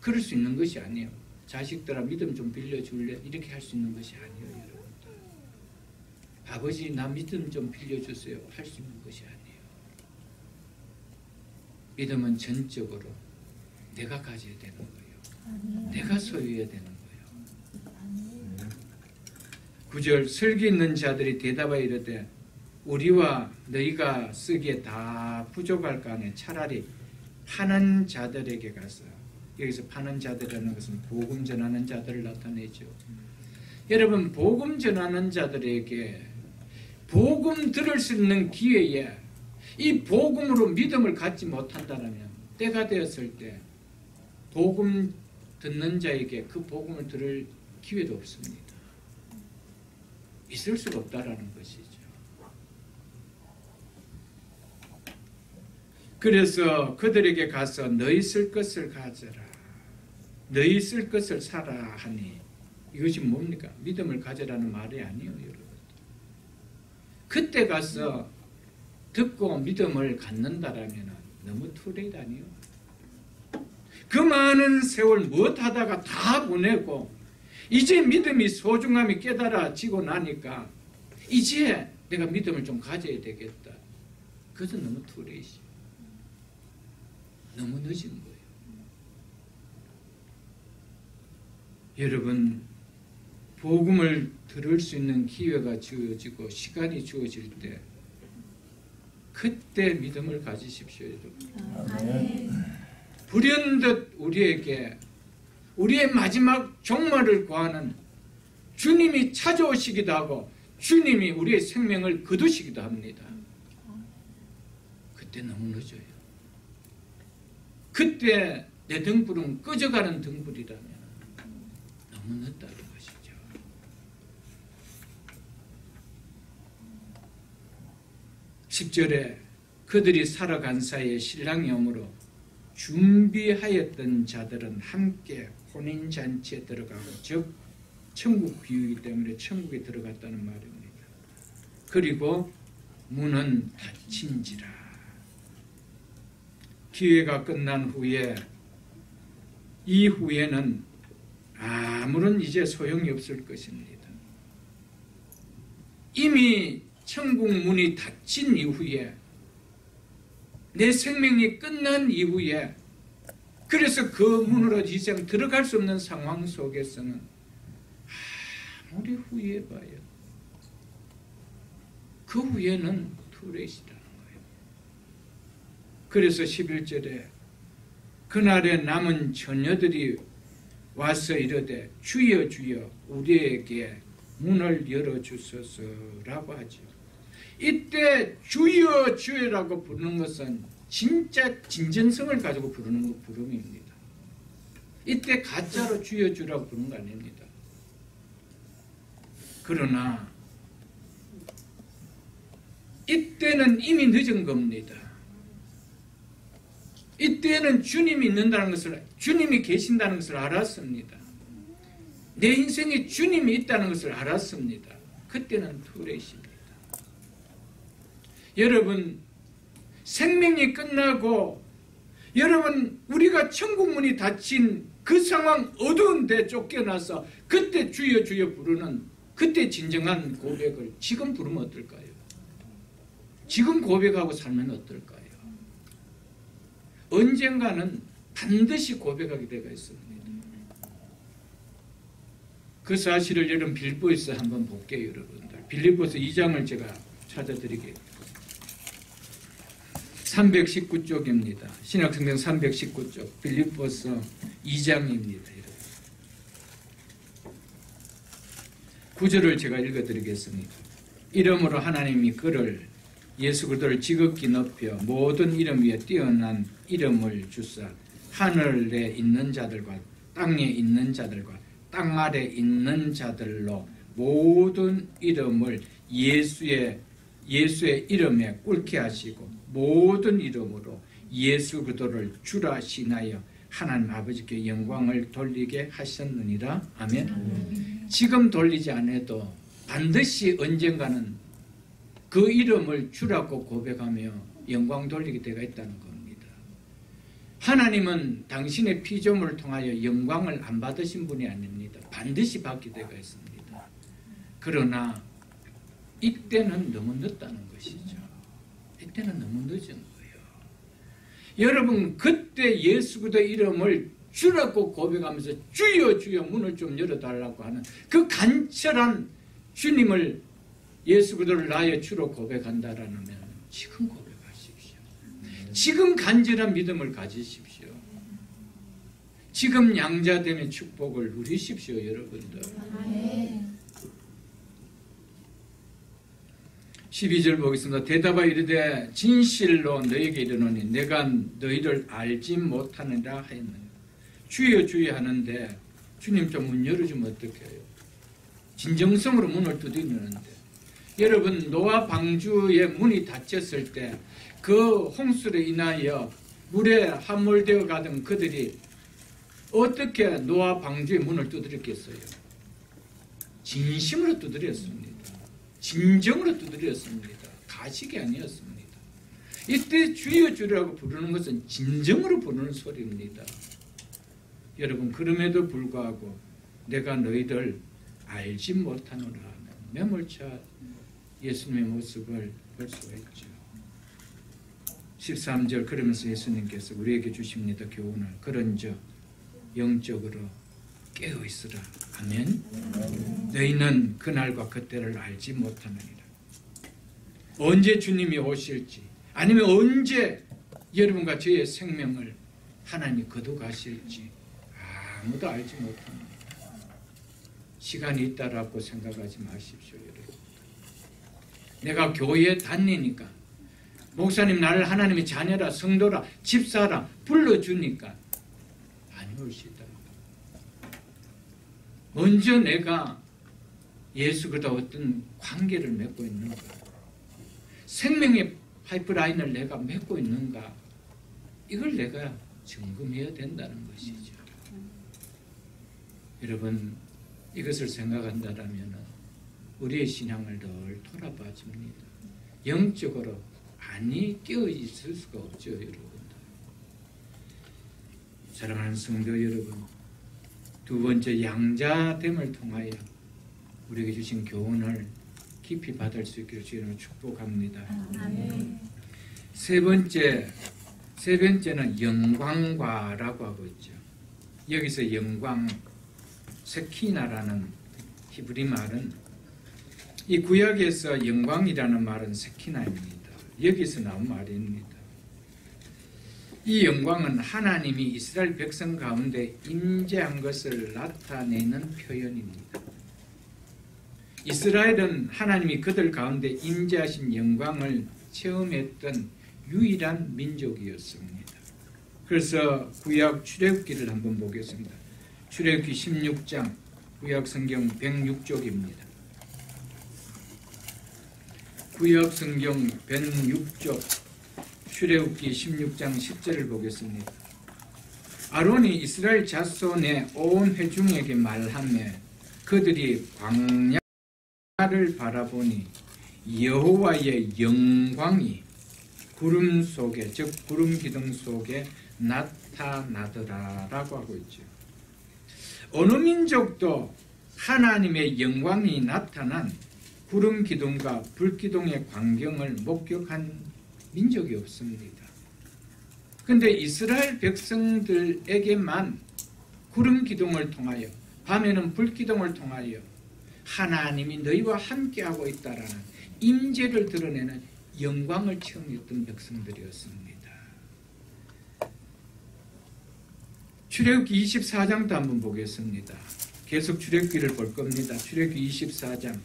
그럴 수 있는 것이 아니에요. 자식들아 믿음 좀 빌려줄래? 이렇게 할 수 있는 것이 아니에요, 여러분들. 아버지 나 믿음 좀 빌려주세요. 할 수 있는 것이 아니에요. 믿음은 전적으로 내가 가져야 되는 거예요. 내가 소유해야 되는 거예요. 9절 슬기 있는 자들이 대답하여 이르되 우리와 너희가 쓰기에 다 부족할 거 아니에요. 차라리 파는 자들에게 가서, 여기서 파는 자들이라는 것은 복음 전하는 자들을 나타내죠. 여러분, 복음 전하는 자들에게 복음 들을 수 있는 기회에 이 복음으로 믿음을 갖지 못한다면 때가 되었을 때 복음 듣는 자에게 그 복음을 들을 기회도 없습니다. 있을 수가 없다라는 것이죠. 그래서 그들에게 가서 너희 쓸 것을 가져라. 너희 쓸 것을 사라 하니 이것이 뭡니까? 믿음을 가져라는 말이 아니에요, 여러분. 그때 가서 듣고 믿음을 갖는다라면 너무 투레이드 아니에요. 그 많은 세월 무엇하다가 다 보내고 이제 믿음이 소중함이 깨달아지고 나니까 이제 내가 믿음을 좀 가져야 되겠다. 그것은 너무 투레이시, 너무 늦은 거예요. 여러분, 복음을 들을 수 있는 기회가 주어지고 시간이 주어질 때 그때 믿음을 가지십시오. 여러분. 불현듯 우리에게 우리의 마지막 종말을 구하는 주님이 찾아오시기도 하고 주님이 우리의 생명을 거두시기도 합니다. 그때 너무 늦어요. 그때 내 등불은 꺼져가는 등불이라면 너무 늦다는 것이죠. (10절에) 그들이 살아간 사이에 신랑이 오므로 준비하였던 자들은 함께 혼인잔치에 들어가고, 즉 천국 비유이기 때문에 천국에 들어갔다는 말입니다. 그리고 문은 닫힌지라. 기회가 끝난 후에 이후에는 아무런 이제 소용이 없을 것입니다. 이미 천국 문이 닫힌 이후에, 내 생명이 끝난 이후에, 그래서 그 문으로 이제 들어갈 수 없는 상황 속에서는 아무리 후회해봐요. 그 후에는 투레이시라는 거예요. 그래서 11절에 그날에 남은 처녀들이 와서 이르되 주여 주여 우리에게 문을 열어주소서라고 하죠. 이때 주여 주여라고 부르는 것은 진짜 진정성을 가지고 부르는 부름입니다. 이때 가짜로 주여 주라고 부르는 거 아닙니다. 그러나 이때는 이미 늦은 겁니다. 이때는 주님이 있는다는 것을, 주님이 계신다는 것을 알았습니다. 내 인생에 주님이 있다는 것을 알았습니다. 그때는 투레이십니다. 여러분, 생명이 끝나고 여러분 우리가 천국문이 닫힌 그 상황, 어두운 데 쫓겨나서 그때 주여 주여 부르는 그때 진정한 고백을 지금 부르면 어떨까요? 지금 고백하고 살면 어떨까요? 언젠가는 반드시 고백하게 되어 있습니다. 그 사실을 여러분 빌립보에서 한번 볼게요. 여러분들 빌립보서 2장을 제가 찾아드리겠습니다. 319쪽입니다. 신약성경 319쪽 빌립보서 2장입니다. 9절을 제가 읽어드리겠습니다. 이러므로 하나님이 그를 예수 그리스도를 지극히 높여 모든 이름 위에 뛰어난 이름을 주사 하늘에 있는 자들과 땅에 있는 자들과 땅 아래 있는 자들로 모든 이름을 예수의 이름에 꿇게 하시고 모든 이름으로 예수 그리스도를 주라 시인하여 하나님 아버지께 영광을 돌리게 하셨느니라. 아멘. 지금 돌리지 않아도 반드시 언젠가는 그 이름을 주라고 고백하며 영광 돌리게 되어 있다는 겁니다. 하나님은 당신의 피조물을 통하여 영광을 안 받으신 분이 아닙니다. 반드시 받게 되어 있습니다. 그러나 이때는 너무 늦다는 것이죠. 이때는 너무 늦은 거예요. 여러분, 그때 예수 그리스도의 이름을 주라고 고백하면서 주여 주여 문을 좀 열어달라고 하는 그 간절한 주님을, 예수 그리스도를 나의 주로 고백한다라면 지금 고백하십시오. 지금 간절한 믿음을 가지십시오. 지금 양자됨의 축복을 누리십시오. 여러분들. 12절 보겠습니다. 대답하여 이르되 진실로 너에게 이르노니 내가 너희를 알지 못하느라 하였느니라. 주여 주여 하는데 주님 좀 문 열어주면 어떡해요? 진정성으로 문을 두드리는데, 여러분 노아 방주의 문이 닫혔을 때 그 홍수로 인하여 물에 함몰되어 가던 그들이 어떻게 노아 방주의 문을 두드렸겠어요? 진심으로 두드렸습니다. 진정으로 두드렸습니다. 가식이 아니었습니다. 이때 주여 주라고 부르는 것은 진정으로 부르는 소리입니다. 여러분 그럼에도 불구하고 내가 너희들 알지 못하노라 하는 매몰차 예수님의 모습을 볼 수가 있죠. 13절 그러면서 예수님께서 우리에게 주십니다. 교훈을 그런즉 영적으로 깨어있으라. 아멘. 너희는 그날과 그때를 알지 못하느니라. 언제 주님이 오실지 아니면 언제 여러분과 저의 생명을 하나님이 거둬가실지 아무도 알지 못합니다. 시간이 있다라고 생각하지 마십시오. 여러분. 내가 교회에 다니니까 목사님 나를 하나님의 자녀라 성도라 집사라 불러주니까 안 올 수 있다. 먼저 내가 예수 그리스도와 어떤 관계를 맺고 있는가, 생명의 파이프라인을 내가 맺고 있는가, 이걸 내가 점검해야 된다는 것이죠. 여러분 이것을 생각한다면 우리의 신앙을 늘 돌아봐 줍니다. 영적으로 많이 깨어있을 수가 없죠. 여러분. 사랑하는 성도 여러분, 두 번째 양자됨을 통하여 우리에게 주신 교훈을 깊이 받을 수 있기를 주님을 축복합니다. 아멘. 세 번째는 영광과라고 하고 있죠. 여기서 영광, 세키나라는 히브리 말은 이 구약에서 영광이라는 말은 세키나입니다. 여기서 나온 말입니다. 이 영광은 하나님이 이스라엘 백성 가운데 임재한 것을 나타내는 표현입니다. 이스라엘은 하나님이 그들 가운데 임재하신 영광을 체험했던 유일한 민족이었습니다. 그래서 구약 출애굽기를 한번 보겠습니다. 출애굽기 16장 구약 성경 106쪽입니다. 구약 성경 106쪽 출애굽기 16장 10절을 보겠습니다. 아론이 이스라엘 자손의 온 회중에게 말하며 그들이 광야를 바라보니 여호와의 영광이 구름 속에, 즉 구름 기둥 속에 나타나더라라고 하고 있죠. 어느 민족도 하나님의 영광이 나타난 구름 기둥과 불 기둥의 광경을 목격한 민족이 없습니다. 그런데 이스라엘 백성들에게만 구름 기둥을 통하여, 밤에는 불 기둥을 통하여 하나님이 너희와 함께하고 있다라는 임재를 드러내는 영광을 체험했던 백성들이었습니다. 출애굽기 24장도 한번 보겠습니다. 계속 출애굽기를 볼 겁니다. 출애굽기 24장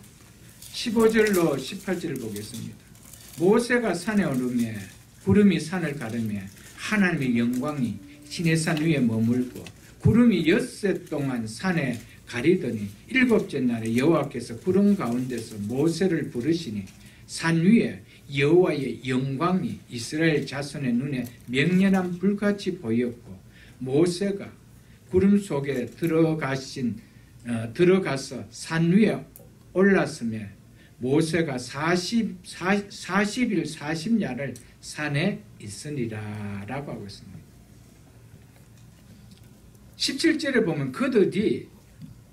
15절로 18절을 보겠습니다. 모세가 산에 오르매 구름이 산을 가르며 하나님의 영광이 시내산 위에 머물고 구름이 엿새 동안 산에 가리더니 일곱째 날에 여호와께서 구름 가운데서 모세를 부르시니 산 위에 여호와의 영광이 이스라엘 자손의 눈에 명렬한 불같이 보였고 모세가 구름 속에 들어가서 산 위에 올랐으며 모세가 40일 40야를 산에 있으니라 라고 하고 있습니다. 17절에 보면 그들이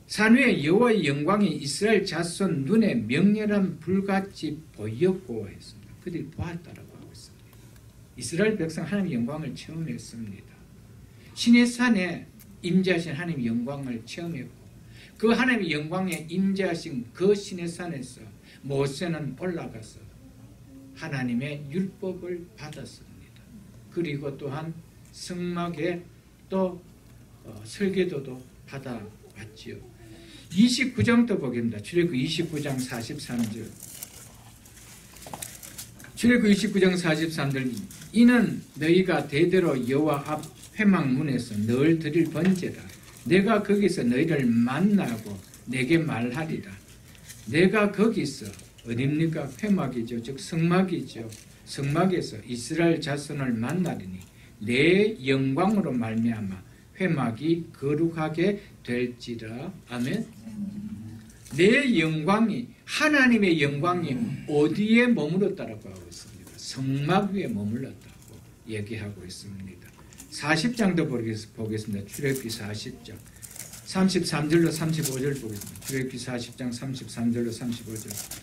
산 위에 여호와의 영광이 이스라엘 자손 눈에 명렬한 불같이 보였고 했습니다. 그들이 보았다라고 하고 있습니다. 이스라엘 백성 하나님의 영광을 체험했습니다. 신의 산에 임재하신 하나님의 영광을 체험했고 그 하나님의 영광에 임재하신 그 신의 산에서 모세는 올라가서 하나님의 율법을 받았습니다. 그리고 또한 성막에 또 설계도도 받아왔지요. 29장도 보겠습니다. 출애굽기 29장 43절. 출애굽기 29장 43절. 이는 너희가 대대로 여호와 앞 회막문에서 늘 드릴 번제라. 내가 거기서 너희를 만나고 내게 말하리라. 내가 거기서 어딥니까? 회막이죠. 즉 성막이죠. 성막에서 이스라엘 자손을 만나리니 내 영광으로 말미암아 회막이 거룩하게 될지라. 아멘. 내 영광이, 하나님의 영광이 어디에 머물렀다라고 하고 있습니다. 성막 위에 머물렀다고 얘기하고 있습니다. 40장도 보겠습니다. 출애굽기 40장 33절로 35절 보겠습니다. 출애굽기 40장 33절로 35절.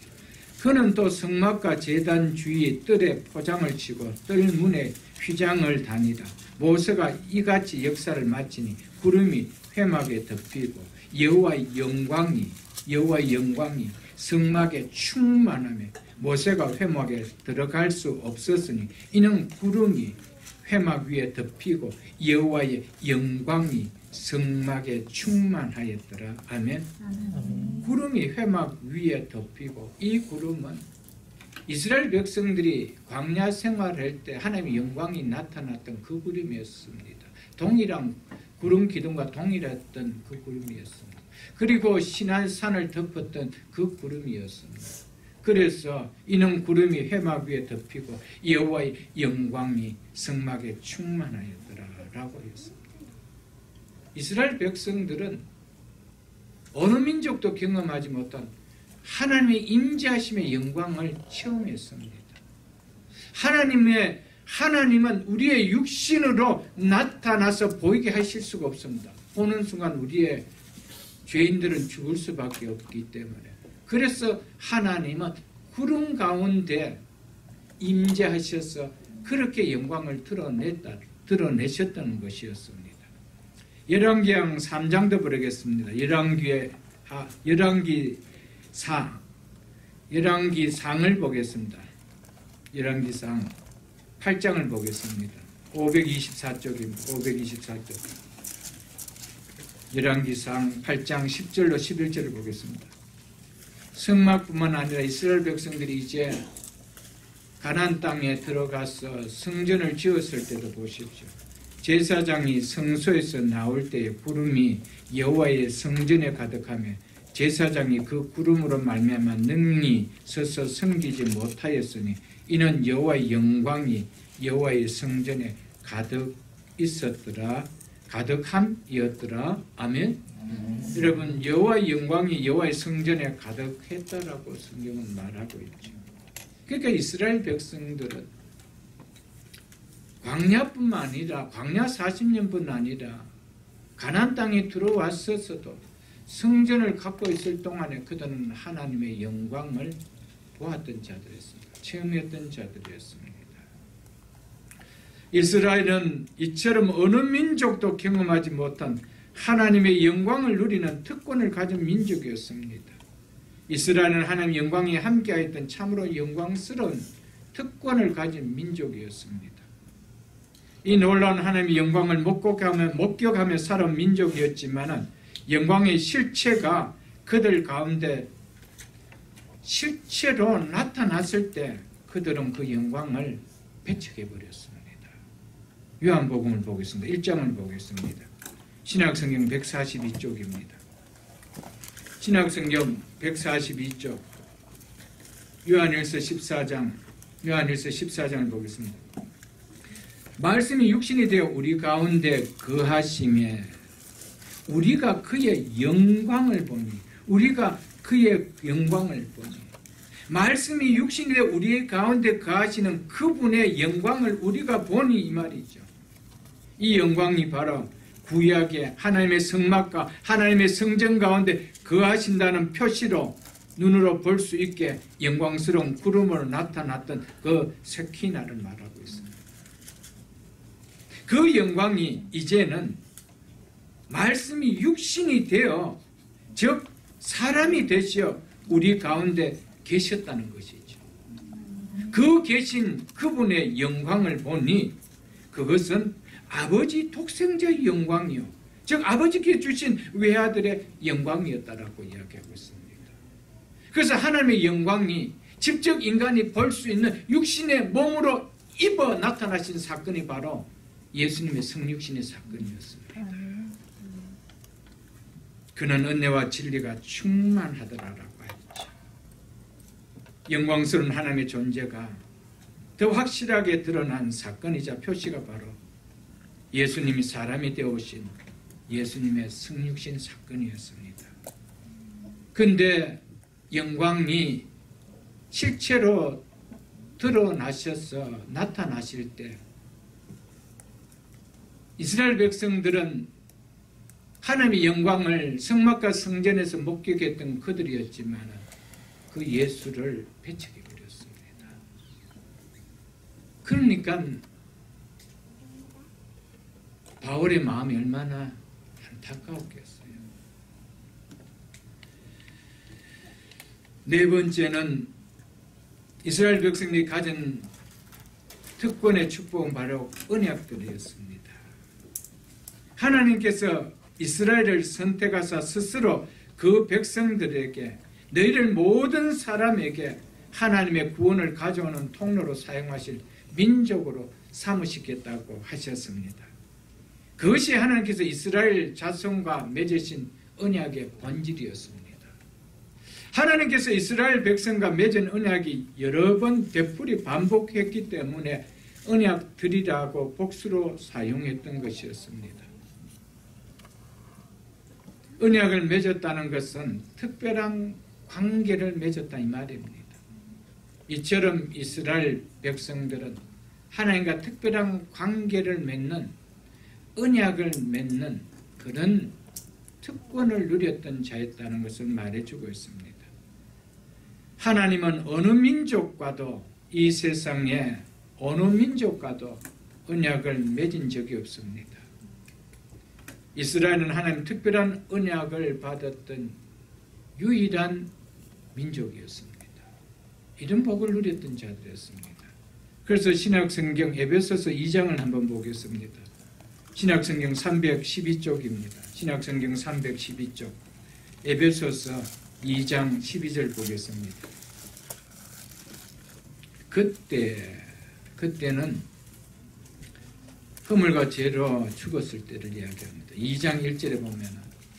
그는 또 성막과 제단 주위 뜰에 포장을 치고 뜰 문에 휘장을 다니다. 모세가 이같이 역사를 마치니 구름이 회막에 덮이고 여호와의 영광이 성막에 충만하며 모세가 회막에 들어갈 수 없었으니 이는 구름이 회막 위에 덮이고 여호와의 영광이 성막에 충만하였더라. 아멘. 구름이 회막 위에 덮이고, 이 구름은 이스라엘 백성들이 광야 생활할 때 하나님의 영광이 나타났던 그 구름이었습니다. 동일한 구름 기둥과 동일했던 그 구름이었습니다. 그리고 시내산을 덮었던 그 구름이었습니다. 그래서 이는 구름이 회막 위에 덮이고 여호와의 영광이 성막에 충만하였더라라고 했습니다. 이스라엘 백성들은 어느 민족도 경험하지 못한 하나님의 임재하심의 영광을 체험했습니다. 하나님은 우리의 육신으로 나타나서 보이게 하실 수가 없습니다. 보는 순간 우리의 죄인들은 죽을 수밖에 없기 때문에. 그래서 하나님은 구름 가운데 임재하셔서 그렇게 영광을 드러내셨다는 것이었습니다. 열왕기상 3장도 보겠습니다. 열왕기상을 보겠습니다. 열왕기상 8장을 보겠습니다. 524쪽입니다. 524쪽. 열왕기상 8장 10절로 11절을 보겠습니다. 성막뿐만 아니라 이스라엘 백성들이 이제 가나안 땅에 들어가서 성전을 지었을 때도 보십시오. 제사장이 성소에서 나올 때에 구름이 여호와의 성전에 가득하며 제사장이 그 구름으로 말미암아 능히 서서 섬기지 못하였으니 이는 여호와의 영광이 여호와의 성전에 가득 있었더라. 가득함이었더라. 아멘. 여러분, 여호와의 영광이 여호와의 성전에 가득했다라고 성경은 말하고 있죠. 그러니까 이스라엘 백성들은 광야뿐만 아니라 광야 40년뿐 아니라 가나안 땅에 들어왔었어도 성전을 갖고 있을 동안에 그들은 하나님의 영광을 보았던 자들이었습니다. 체험했던 자들이었습니다. 이스라엘은 이처럼 어느 민족도 경험하지 못한 하나님의 영광을 누리는 특권을 가진 민족이었습니다. 이스라엘은 하나님의 영광이 함께하였던 참으로 영광스러운 특권을 가진 민족이었습니다. 이 놀라운 하나님의 영광을 목격하며 살아온 민족이었지만 영광의 실체가 그들 가운데 실체로 나타났을 때 그들은 그 영광을 배척해버렸습니다. 요한복음을 보겠습니다. 1장을 보겠습니다. 신약성경 142쪽입니다. 신약성경 142쪽 요한일서 14장을 보겠습니다. 말씀이 육신이 되어 우리 가운데 거하심에 우리가 그의 영광을 보니 말씀이 육신이 되어 우리 가운데 거하시는 그분의 영광을 우리가 보니 이 말이죠. 이 영광이 바로 구약의 하나님의 성막과 하나님의 성전 가운데 거하신다는 표시로 눈으로 볼 수 있게 영광스러운 구름으로 나타났던 그 세키나를 말하고 있습니다. 그 영광이 이제는 말씀이 육신이 되어 즉 사람이 되시어 우리 가운데 계셨다는 것이죠. 그 계신 그분의 영광을 보니 그것은 아버지 독생자의 영광이요 즉 아버지께 주신 외아들의 영광이었다라고 이야기하고 있습니다. 그래서 하나님의 영광이 직접 인간이 볼 수 있는 육신의 몸으로 입어 나타나신 사건이 바로 예수님의 성육신의 사건이었습니다. 그는 은혜와 진리가 충만하더라라고 했죠. 영광스러운 하나님의 존재가 더 확실하게 드러난 사건이자 표시가 바로 예수님이 사람이 되어오신 예수님의 성육신 사건이었습니다. 그런데 영광이 실체로 드러나셔서 나타나실 때 이스라엘 백성들은 하나님의 영광을 성막과 성전에서 목격했던 그들이었지만 그 예수를 배척해 버렸습니다. 그러니까 바울의 마음이 얼마나 안타까웠겠어요. 네 번째는 이스라엘 백성들이 가진 특권의 축복은 바로 언약들이었습니다. 하나님께서 이스라엘을 선택하사 스스로 그 백성들에게 너희를 모든 사람에게 하나님의 구원을 가져오는 통로로 사용하실 민족으로 삼으시겠다고 하셨습니다. 그것이 하나님께서 이스라엘 자손과 맺으신 언약의 본질이었습니다. 하나님께서 이스라엘 백성과 맺은 언약이 여러 번 되풀이 반복했기 때문에 언약들이라고 복수로 사용했던 것이었습니다. 언약을 맺었다는 것은 특별한 관계를 맺었다 이 말입니다. 이처럼 이스라엘 백성들은 하나님과 특별한 관계를 맺는, 언약을 맺는 그런 특권을 누렸던 자였다는 것을 말해주고 있습니다. 하나님은 어느 민족과도, 이 세상에 어느 민족과도 언약을 맺은 적이 없습니다. 이스라엘은 하나님 특별한 언약을 받았던 유일한 민족이었습니다. 이런 복을 누렸던 자들이었습니다. 그래서 신약성경 에베소서 2장을 한번 보겠습니다. 신약성경 312쪽입니다. 신약성경 312쪽 에베소서 2장 12절 보겠습니다. 그때는 허물과 죄로 죽었을 때를 이야기합니다. 2장 1절에 보면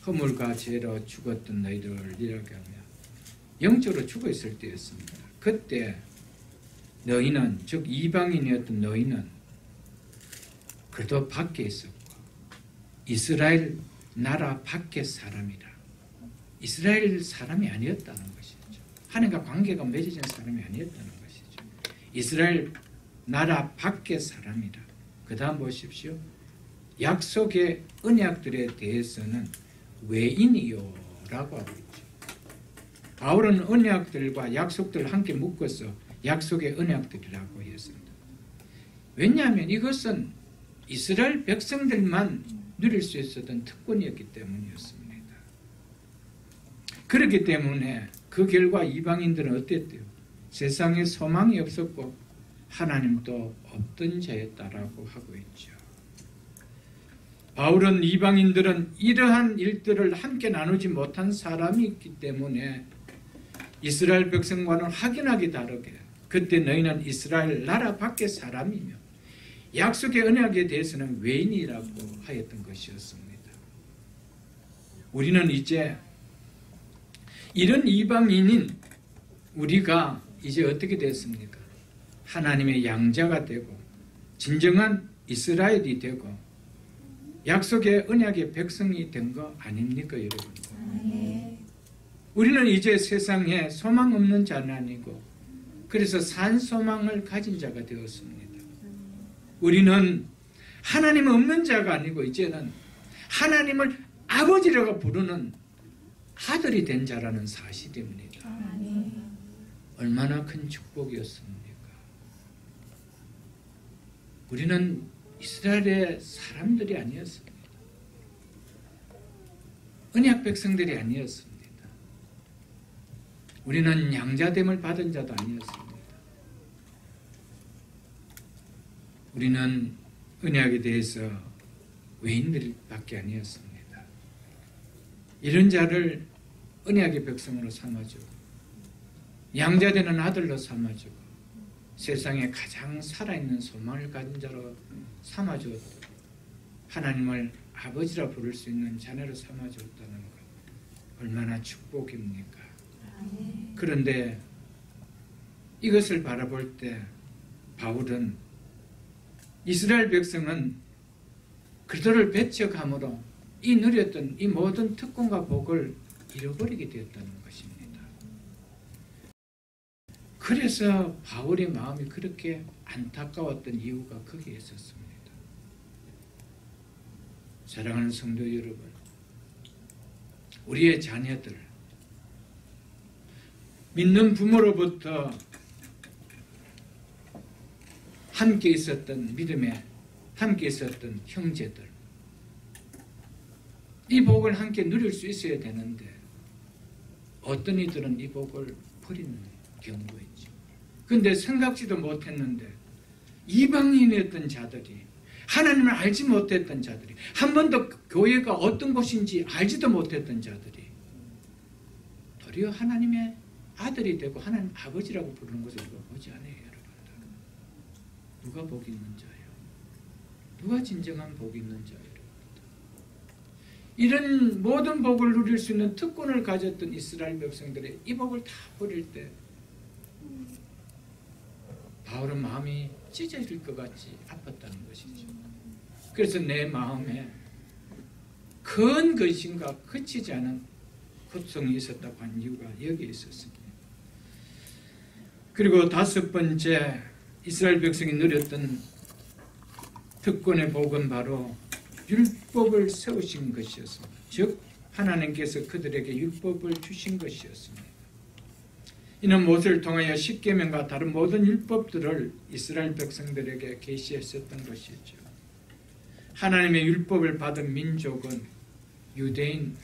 허물과 죄로 죽었던 너희들을 이야기하며 영적으로 죽어 있을 때였습니다. 그때 너희는, 즉 이방인이었던 너희는 그래도 밖에 있었고 이스라엘 나라 밖의 사람이라, 이스라엘 사람이 아니었다는 것이죠. 하나님과 관계가 맺어진 사람이 아니었다는 것이죠. 이스라엘 나라 밖의 사람이라. 그 다음 보십시오. 약속의 언약들에 대해서는 외인이요 라고 하고 있죠. 바울은 언약들과 약속들을 함께 묶어서 약속의 언약들이라고 했습니다. 왜냐하면 이것은 이스라엘 백성들만 누릴 수 있었던 특권이었기 때문이었습니다. 그렇기 때문에 그 결과 이방인들은 어땠대요? 세상에 소망이 없었고 하나님도 없던 자였다라고 하고 있죠. 바울은 이방인들은 이러한 일들을 함께 나누지 못한 사람이 있기 때문에 이스라엘 백성과는 확연하게 다르게 그때 너희는 이스라엘 나라 밖의 사람이며 약속의 언약에 대해서는 외인이라고 하였던 것이었습니다. 우리는 이제 이런 이방인인 우리가 이제 어떻게 됐습니까? 하나님의 양자가 되고 진정한 이스라엘이 되고 약속의 언약의 백성이 된 거 아닙니까, 여러분? 우리는 이제 세상에 소망 없는 자는 아니고 그래서 산 소망을 가진 자가 되었습니다. 우리는 하나님 없는 자가 아니고 이제는 하나님을 아버지라고 부르는 아들이 된 자라는 사실입니다. 얼마나 큰 축복이었습니까? 우리는 이스라엘의 사람들이 아니었습니다. 언약 백성들이 아니었습니다. 우리는 양자됨을 받은 자도 아니었습니다. 우리는 언약에 대해서 외인들밖에 아니었습니다. 이런 자를 언약의 백성으로 삼아주고 양자되는 아들로 삼아주고 세상에 가장 살아있는 소망을 가진 자로 삼아주었고 하나님을 아버지라 부를 수 있는 자녀로 삼아주었다는 것 얼마나 축복입니까? 그런데 이것을 바라볼 때 바울은 이스라엘 백성은 그들을 배척함으로 이 누렸던 이 모든 특권과 복을 잃어버리게 되었다는 것입니다. 그래서 바울의 마음이 그렇게 안타까웠던 이유가 거기에 있었습니다. 사랑하는 성도 여러분, 우리의 자녀들, 믿는 부모로부터 함께 있었던 믿음에 함께 있었던 형제들, 이 복을 함께 누릴 수 있어야 되는데 어떤 이들은 이 복을 버리는 경우가 있죠. 그런데 생각지도 못했는데 이방인이었던 자들이, 하나님을 알지 못했던 자들이, 한 번도 교회가 어떤 곳인지 알지도 못했던 자들이 도리어 하나님의 아들이 되고 하나님 아버지라고 부르는 것을 우리가 보지 않아요, 여러분. 누가 복 있는 자예요? 누가 진정한 복 있는 자예요? 이런 모든 복을 누릴 수 있는 특권을 가졌던 이스라엘 백성들의 이 복을 다 버릴 때 바울은 마음이 찢어질 것 같이 아팠다는 것이죠. 그래서 내 마음에 큰 근심과 그치지 않은 고통이 있었다고 한 이유가 여기에 있었습니다. 그리고 다섯 번째, 이스라엘 백성이 누렸던 특권의 복은 바로 율법을 세우신 것이었습니다. 즉 하나님께서 그들에게 율법을 주신 것이었습니다. 이는 모세를 통하여 십계명과 다른 모든 율법들을 이스라엘 백성들에게 계시했었던 것이죠. 하나님의 율법을 받은 민족은 유대인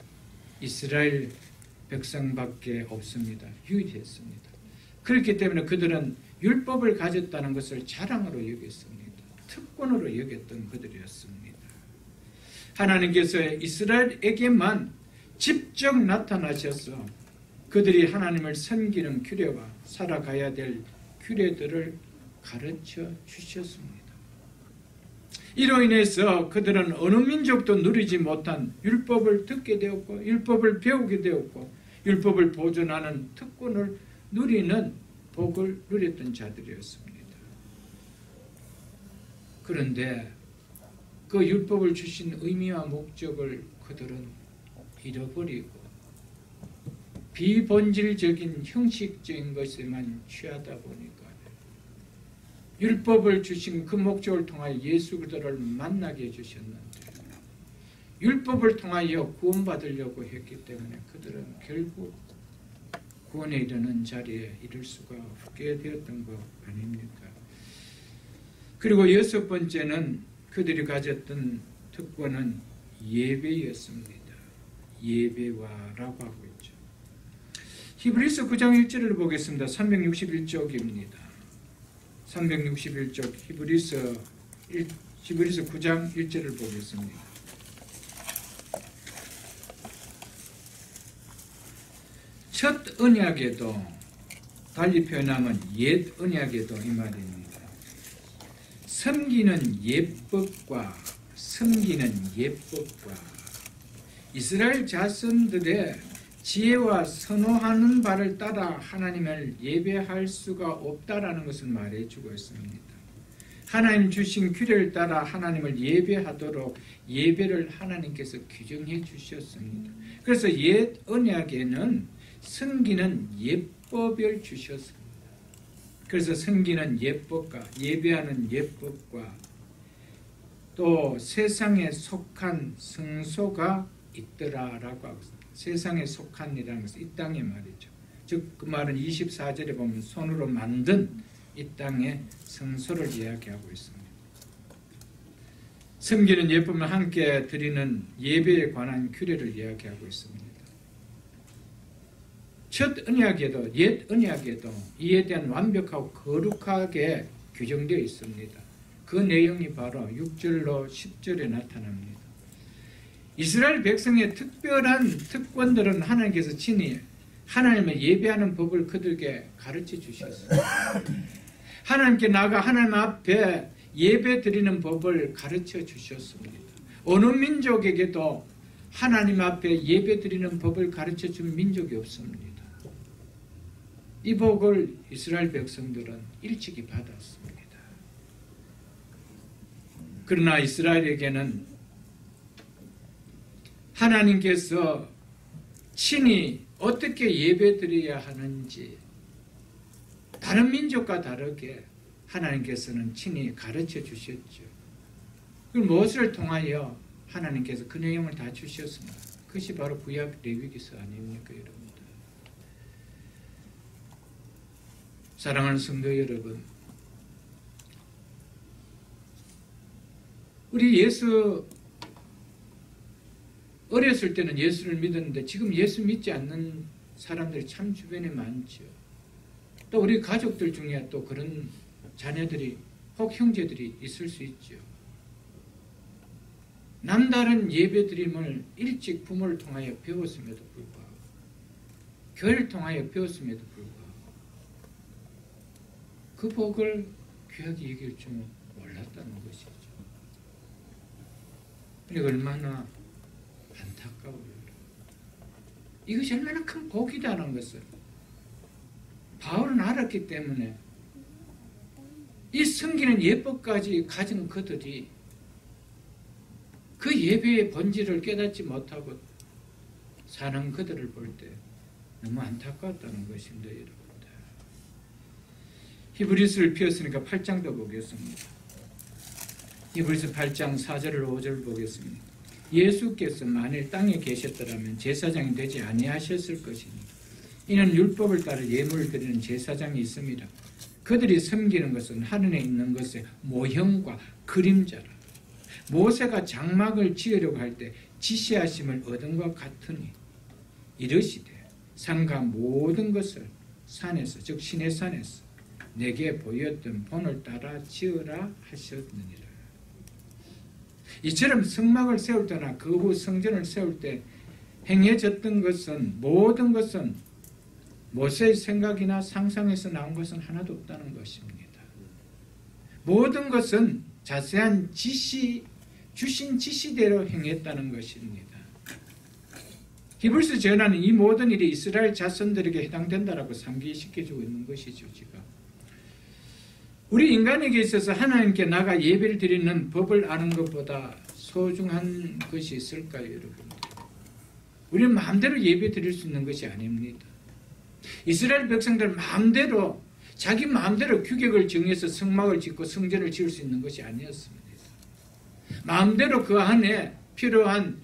이스라엘 백성밖에 없습니다. 유일했습니다. 그렇기 때문에 그들은 율법을 가졌다는 것을 자랑으로 여겼습니다. 특권으로 여겼던 그들이었습니다. 하나님께서 이스라엘에게만 직접 나타나셔서 그들이 하나님을 섬기는 규례와 살아가야 될 규례들을 가르쳐 주셨습니다. 이로 인해서 그들은 어느 민족도 누리지 못한 율법을 듣게 되었고 율법을 배우게 되었고 율법을 보존하는 특권을 누리는 복을 누렸던 자들이었습니다. 그런데 그 율법을 주신 의미와 목적을 그들은 잃어버리고 비본질적인 형식적인 것에만 취하다 보니까 율법을 주신 그 목적을 통하여 예수 그리스도를 만나게 해주셨는데 율법을 통하여 구원받으려고 했기 때문에 그들은 결국 구원에 이르는 자리에 이를 수가 없게 되었던 것 아닙니까? 그리고 여섯 번째는 그들이 가졌던 특권은 예배였습니다. 예배화라고 하고 있죠. 히브리서 9장 1절을 보겠습니다. 361쪽입니다. 361쪽 히브리서 9장 1절을 보겠습니다. 첫 언약에도, 달리 표현하면 옛 언약에도 이 말입니다. 섬기는 예법과 이스라엘 자손들의 지혜와 선호하는 바를 따라 하나님을 예배할 수가 없다라는 것을 말해주고 있습니다. 하나님 주신 규례를 따라 하나님을 예배하도록 예배를 하나님께서 규정해 주셨습니다. 그래서 옛 언약에는 섬기는 예법을 주셨습니다. 그래서 섬기는 예법과 예배하는 예법과 또 세상에 속한 성소가 있더라라고 하고 있습니다. 세상에 속한이라는 것은 이 땅의 말이죠. 즉 그 말은 24절에 보면 손으로 만든 이 땅의 성소를 이야기하고 있습니다. 섬기는 예법을 함께 드리는 예배에 관한 규례를 이야기하고 있습니다. 첫 언약에도 옛 언약에도 이에 대한 완벽하고 거룩하게 규정되어 있습니다. 그 내용이 바로 6절로 10절에 나타납니다. 이스라엘 백성의 특별한 특권들은 하나님께서 친히 하나님을 예배하는 법을 그들에게 가르쳐 주셨습니다. 하나님께 나가 하나님 앞에 예배 드리는 법을 가르쳐 주셨습니다. 어느 민족에게도 하나님 앞에 예배 드리는 법을 가르쳐 준 민족이 없습니다. 이 복을 이스라엘 백성들은 일찍이 받았습니다. 그러나 이스라엘에게는 하나님께서 친히 어떻게 예배드려야 하는지 다른 민족과 다르게 하나님께서는 친히 가르쳐 주셨죠. 그럼 무엇을 통하여 하나님께서 그 내용을 다 주셨습니다. 그것이 바로 구약 레위기서 아닙니까, 여러분들? 사랑하는 성도 여러분, 우리 예수 어렸을 때는 예수를 믿었는데 지금 예수 믿지 않는 사람들이 참 주변에 많죠. 또 우리 가족들 중에 또 그런 자녀들이 혹 형제들이 있을 수 있죠. 남다른 예배드림을 일찍 부모를 통하여 배웠음에도 불구하고, 교회를 통하여 배웠음에도 불구하고 그 복을 귀하게 여길 줄 몰랐다는 것이죠. 이게 얼마나 안타까워요. 이것이 얼마나 큰 복이다는 것을 바울은 알았기 때문에 이 섬기는 예법까지 가진 그들이 그 예배의 본질을 깨닫지 못하고 사는 그들을 볼 때 너무 안타까웠다는 것입니다, 여러분들. 히브리서를 펴었으니까 8장도 보겠습니다. 히브리서 8장 4절을 5절을 보겠습니다. 예수께서 만일 땅에 계셨더라면 제사장이 되지 아니하셨을 것이니 이는 율법을 따라 예물을 드리는 제사장이 있습니다. 그들이 섬기는 것은 하늘에 있는 것의 모형과 그림자라. 모세가 장막을 지으려고 할 때 지시하심을 얻은 것 같으니 이르시되 산과 모든 것을 산에서 즉 시내산에서 내게 보였던 본을 따라 지으라 하셨느니라. 이처럼 성막을 세울 때나 그 후 성전을 세울 때 행해졌던 것은 모든 것은 모세의 생각이나 상상에서 나온 것은 하나도 없다는 것입니다. 모든 것은 자세한 주신 지시대로 행했다는 것입니다. 히브리서 전하는 이 모든 일이 이스라엘 자손들에게 해당된다라고 상기시켜주고 있는 것이죠. 지금 우리 인간에게 있어서 하나님께 나가 예배를 드리는 법을 아는 것보다 소중한 것이 있을까요, 여러분? 우리는 마음대로 예배 드릴 수 있는 것이 아닙니다. 이스라엘 백성들 마음대로 자기 마음대로 규격을 정해서 성막을 짓고 성전을 지을 수 있는 것이 아니었습니다. 마음대로 그 안에 필요한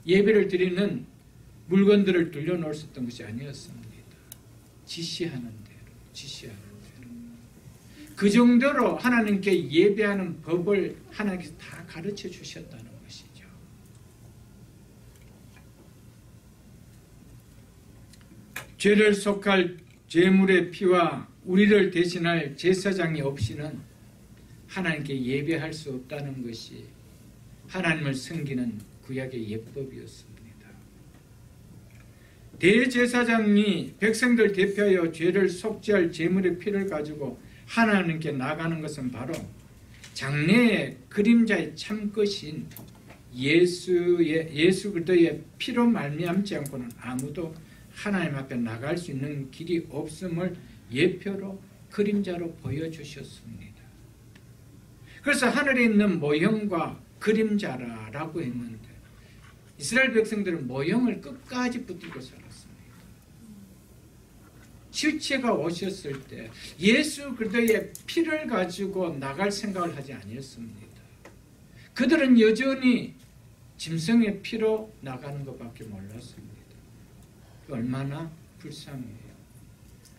예배를 드리는 물건들을 돌려놓을 수 있던 것이 아니었습니다. 지시하는 대로. 그 정도로 하나님께 예배하는 법을 하나님께서 다 가르쳐 주셨다는 것이죠. 죄를 속할 제물의 피와 우리를 대신할 제사장이 없이는 하나님께 예배할 수 없다는 것이 하나님을 섬기는 구약의 예법이었습니다. 대제사장이 백성들 대표하여 죄를 속죄할 제물의 피를 가지고 하나님께 나가는 것은 바로 장래의 그림자의 참것인 예수 그리스도의 피로 말미암지 않고는 아무도 하나님 앞에 나갈 수 있는 길이 없음을 예표로 그림자로 보여주셨습니다. 그래서 하늘에 있는 모형과 그림자라고 했는데 이스라엘 백성들은 모형을 끝까지 붙들고 살았습니다. 실체가 오셨을 때 예수 그리스도의 피를 가지고 나갈 생각을 하지 아니었습니다. 그들은 여전히 짐승의 피로 나가는 것밖에 몰랐습니다. 얼마나 불쌍해요.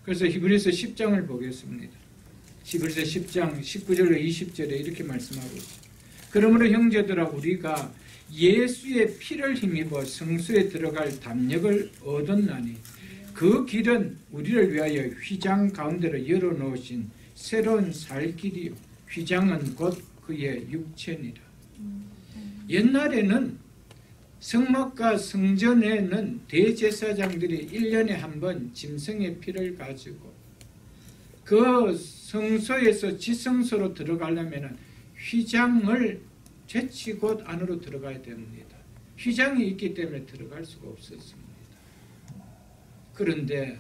그래서 히브리서 10장을 보겠습니다. 히브리서 10장 19절로 20절에 이렇게 말씀하고 있습니다. 그러므로 형제들아 우리가 예수의 피를 힘입어 성소에 들어갈 담력을 얻었나니 그 길은 우리를 위하여 휘장 가운데로 열어놓으신 새로운 살 길이요 휘장은 곧 그의 육체니라. 옛날에는 성막과 성전에는 대제사장들이 1년에 한 번 짐승의 피를 가지고 그 성소에서 지성소로 들어가려면 휘장을 제치고 안으로 들어가야 됩니다. 휘장이 있기 때문에 들어갈 수가 없었습니다. 그런데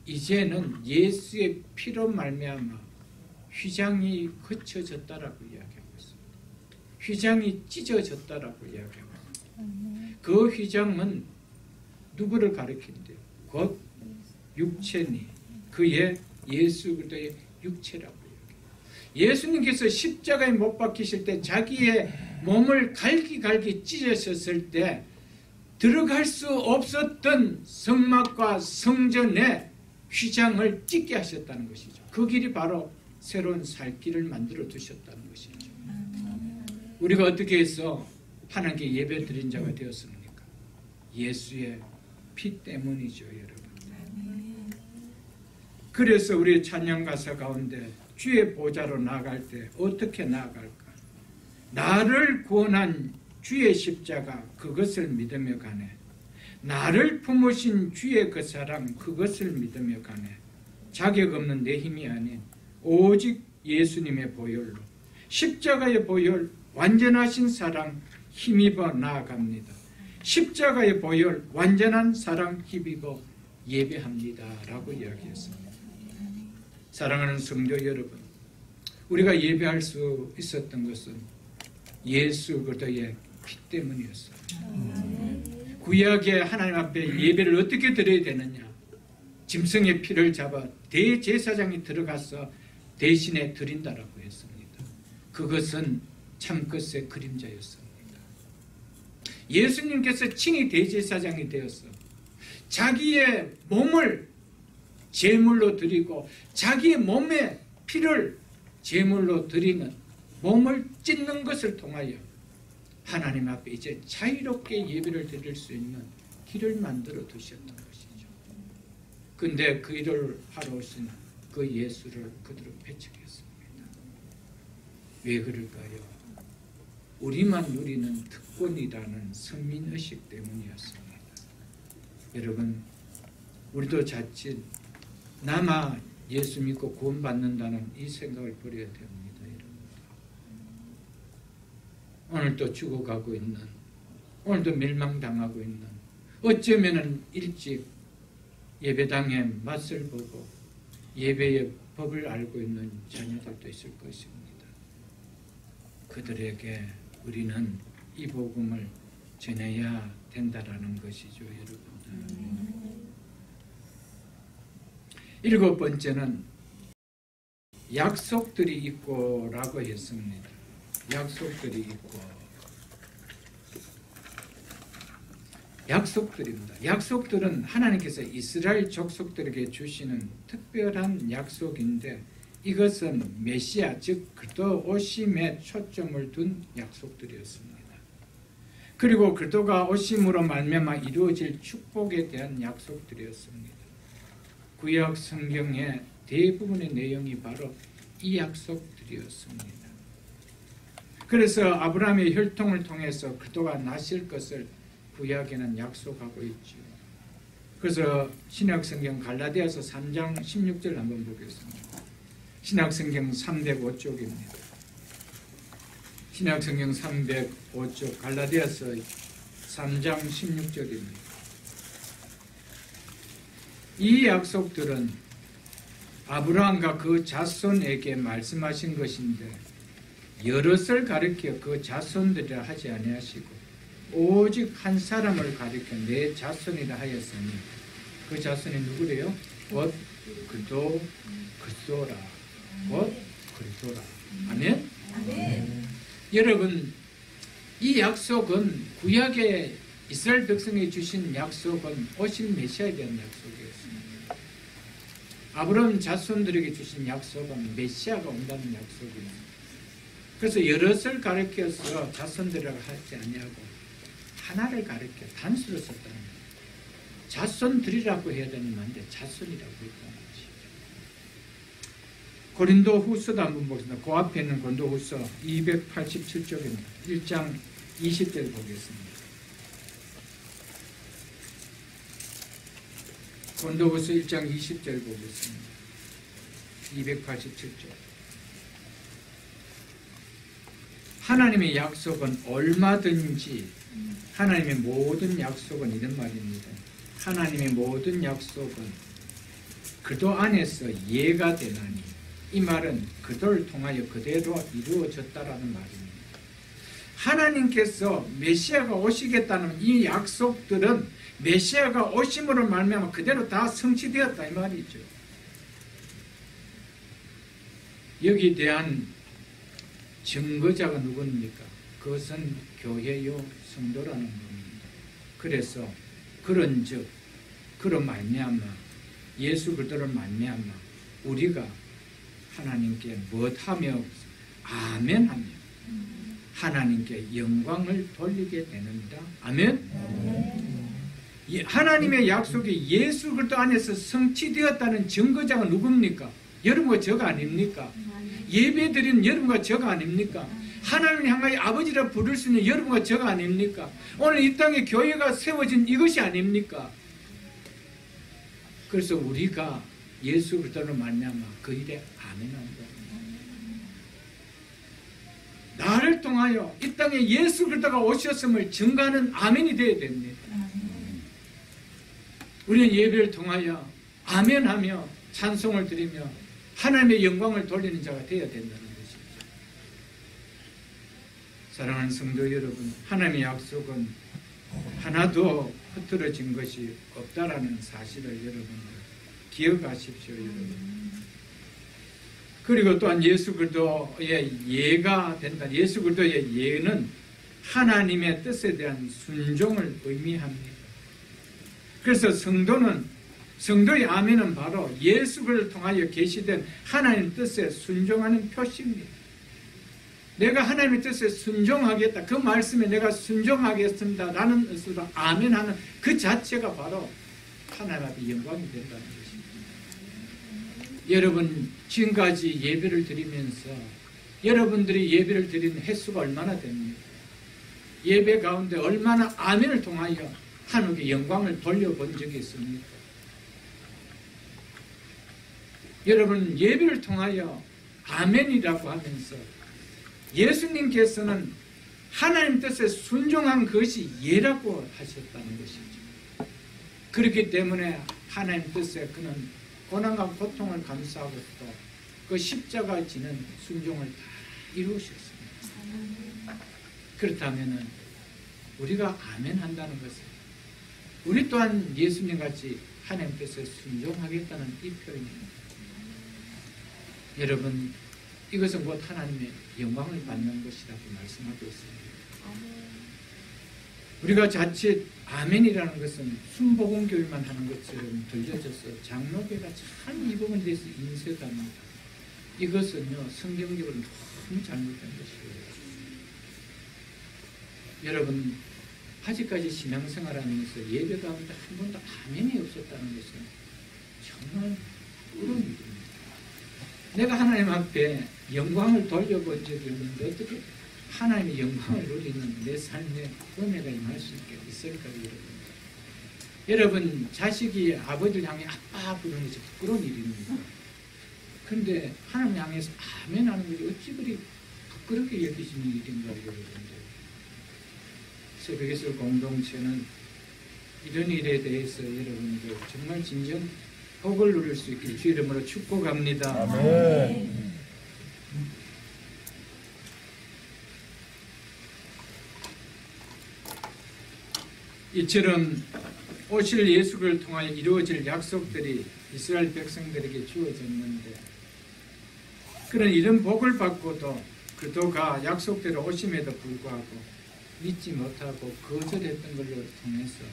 이제는 예수의 피로 말미암아 휘장이 거쳐졌다라고 이야기하고 있습니다. 휘장이 찢어졌다라고 이야기하고 있습니다. 그 휘장은 누구를 가리킨대요? 곧 육체니 그의 예수 그리스도의 육체라고 이야기해요. 예수님께서 십자가에 못 박히실 때 자기의 몸을 갈기갈기 찢으셨을 때 들어갈 수 없었던 성막과 성전에 휘장을 찢게 하셨다는 것이죠. 그 길이 바로 새로운 살 길을 만들어 두셨다는 것이죠. 우리가 어떻게 해서 하나님께 예배 드린 자가 되었습니까? 예수의 피 때문이죠, 여러분. 그래서 우리 찬양 가사 가운데 주의 보좌로 나아갈 때 어떻게 나아갈까? 나를 구원한 주의 십자가 그것을 믿으며 가네. 나를 품으신 주의 그 사랑 그것을 믿으며 가네. 자격 없는 내 힘이 아닌 오직 예수님의 보혈로 십자가의 보혈 완전하신 사랑 힘입어 나아갑니다. 십자가의 보혈 완전한 사랑 힘입어 예배합니다 라고 이야기했습니다. 사랑하는 성도 여러분, 우리가 예배할 수 있었던 것은 예수 그리스도의 피 때문이었어요. 구약의 하나님 앞에 예배를 어떻게 드려야 되느냐? 짐승의 피를 잡아 대제사장이 들어가서 대신에 드린다라고 했습니다. 그것은 참것의 그림자였습니다. 예수님께서 친히 대제사장이 되어서 자기의 몸을 제물로 드리고 자기의 몸의 피를 제물로 드리는 몸을 찢는 것을 통하여 하나님 앞에 이제 자유롭게 예배를 드릴 수 있는 길을 만들어 두셨던 것이죠. 근데 그 일을 하러 오신 그 예수를 그대로 배척했습니다. 왜 그럴까요? 우리만 누리는 특권이라는 선민의식 때문이었습니다. 여러분, 우리도 자칫 나만 예수 믿고 구원받는다는 이 생각을 버려야 됩니다. 여러분. 오늘도 죽어가고 있는, 오늘도 멸망당하고 있는, 어쩌면 일찍 예배당에 맛을 보고 예배의 법을 알고 있는 자녀들도 있을 것입니다. 그들에게 우리는 이 복음을 전해야 된다라는 것이죠, 여러분. 일곱 번째는 약속들이 있고 라고 했습니다. 약속들이 있고. 약속들입니다. 약속들은 하나님께서 이스라엘 족속들에게 주시는 특별한 약속인데 이것은 메시아 즉 그리스도 오심에 초점을 둔 약속들이었습니다. 그리고 그리스도가 오심으로 말미암아 이루어질 축복에 대한 약속들이었습니다. 구약 성경의 대부분의 내용이 바로 이 약속들이었습니다. 그래서 아브라함의 혈통을 통해서 그리스도가 나실 것을 구약에는 약속하고 있죠. 그래서 신약성경 갈라디아서 3장 16절 한번 보겠습니다. 신약성경 305쪽입니다. 신약성경 305쪽 갈라디아서 3장 16절입니다. 이 약속들은 아브라함과 그 자손에게 말씀하신 것인데 여럿을 가리켜 그 자손들이라 하지 아니하시고 오직 한 사람을 가리켜 내 자손이라 하였으니 그 자손이 누구래요? 곧 그리스도라. 곧 그리스도라. 아멘? 아멘. 여러분, 이 약속은 구약의 이스라엘 백성에 주신 약속은 오실 메시아에 대한 약속이었습니다. 아브라함 자손들에게 주신 약속은 메시아가 온다는 약속이에요. 그래서 여럿을 가리켜서 자손들이라고 하지 아니하고 하나를 가리켜 단수로 썼다는 거예요. 자손들이라고 해야 되는 건데 자손이라고 했다는 것이죠. 고린도 후서도 한번 보겠습니다. 그 앞에 있는 고린도 후서 287쪽입니다. 1장 20절 보겠습니다. 고린도 후서 1장 20절 보겠습니다. 287쪽. 하나님의 약속은 얼마든지 하나님의 모든 약속은 이런 말입니다. 하나님의 모든 약속은 그도 안에서 예가 되나니 이 말은 그도를 통하여 그대로 이루어졌다라는 말입니다. 하나님께서 메시아가 오시겠다는 이 약속들은 메시아가 오심으로 말미암아 그대로 다 성취되었다 이 말이죠. 여기에 대한 증거자가 누굽니까? 그것은 교회요 성도라는 겁니다. 그래서 그런즉 그로 말미암아 예수 그리스도를 말미암아 우리가 하나님께 무엇하며 아멘하며 하나님께 영광을 돌리게 되는다. 아멘. 하나님의 약속이 예수 그리스도 안에서 성취되었다는 증거자가 누굽니까? 여러분과 저가 아닙니까? 예배드리는 여러분과 저가 아닙니까? 하나님을 향하여 아버지라 부를 수 있는 여러분과 저가 아닙니까? 오늘 이 땅에 교회가 세워진 이것이 아닙니까? 그래서 우리가 예수 그리스도로 말미암아 그 일에 아멘한다. 나를 통하여 이 땅에 예수 그리스도가 오셨음을 증거하는 아멘이 되어야 됩니다. 우리는 예배를 통하여 아멘하며 찬송을 드리며 하나님의 영광을 돌리는 자가 되어야 된다는 것이죠. 사랑하는 성도 여러분, 하나님의 약속은 하나도 흐트러진 것이 없다라는 사실을 여러분들 기억하십시오. 여러분. 그리고 또한 예수 그리스도의 예가 된다. 예수 그리스도의 예는 하나님의 뜻에 대한 순종을 의미합니다. 그래서 성도의 아멘은 바로 예수 그리스도를 통하여 계시된 하나님 뜻에 순종하는 표시입니다. 내가 하나님의 뜻에 순종하겠다. 그 말씀에 내가 순종하겠습니다. 라는 뜻으로 아멘하는 그 자체가 바로 하나님 앞에 영광이 된다는 것입니다. 여러분 지금까지 예배를 드리면서 여러분들이 예배를 드리는 횟수가 얼마나 됩니까? 예배 가운데 얼마나 아멘을 통하여 하나님께 영광을 돌려본 적이 있습니까? 여러분 예배를 통하여 아멘이라고 하면서 예수님께서는 하나님 뜻에 순종한 것이 예라고 하셨다는 것이죠. 그렇기 때문에 하나님 뜻에 그는 고난과 고통을 감수하고 또 그 십자가 지는 순종을 다 이루셨습니다. 그렇다면 우리가 아멘 한다는 것은 우리 또한 예수님같이 하나님 뜻에 순종하겠다는 이 표현입니다. 여러분 이것은 곧 하나님의 영광을 받는 것이라고 말씀하고 있습니다. 우리가 자칫 아멘이라는 것은 순복음교회만 하는 것처럼 들려져서 장로교회가 참 이 부분에 대해서 인색합니다. 이것은요 성경적으로 너무 잘못된 것이에요. 여러분 아직까지 신앙생활하면서 예배 가운데 한 번도 아멘이 없었다는 것은 정말 그런 일입니다. 내가 하나님 앞에 영광을 돌려본 적이 없는데 어떻게 하나님의 영광을 누리는 내 삶에 은혜가 임할 수 있을까요? 여러분 자식이 아버지를 향해 아빠 부르는 것이 부끄러운 일입니다. 그런데 하나님 향해서 아멘 하는 것이 어찌 그리 부끄럽게 여기시는 일인가요? 여러분들 새벽예술 공동체는 이런 일에 대해서 여러분들 정말 진정 복을 누릴 수 있길 주 이름으로 축복합니다. 아멘. 이처럼 오실 예수를 통하여 이루어질 약속들이 이스라엘 백성들에게 주어졌는데 그런 이런 복을 받고도 그도가 약속대로 오심에도 불구하고 믿지 못하고 거절했던 걸로 통해서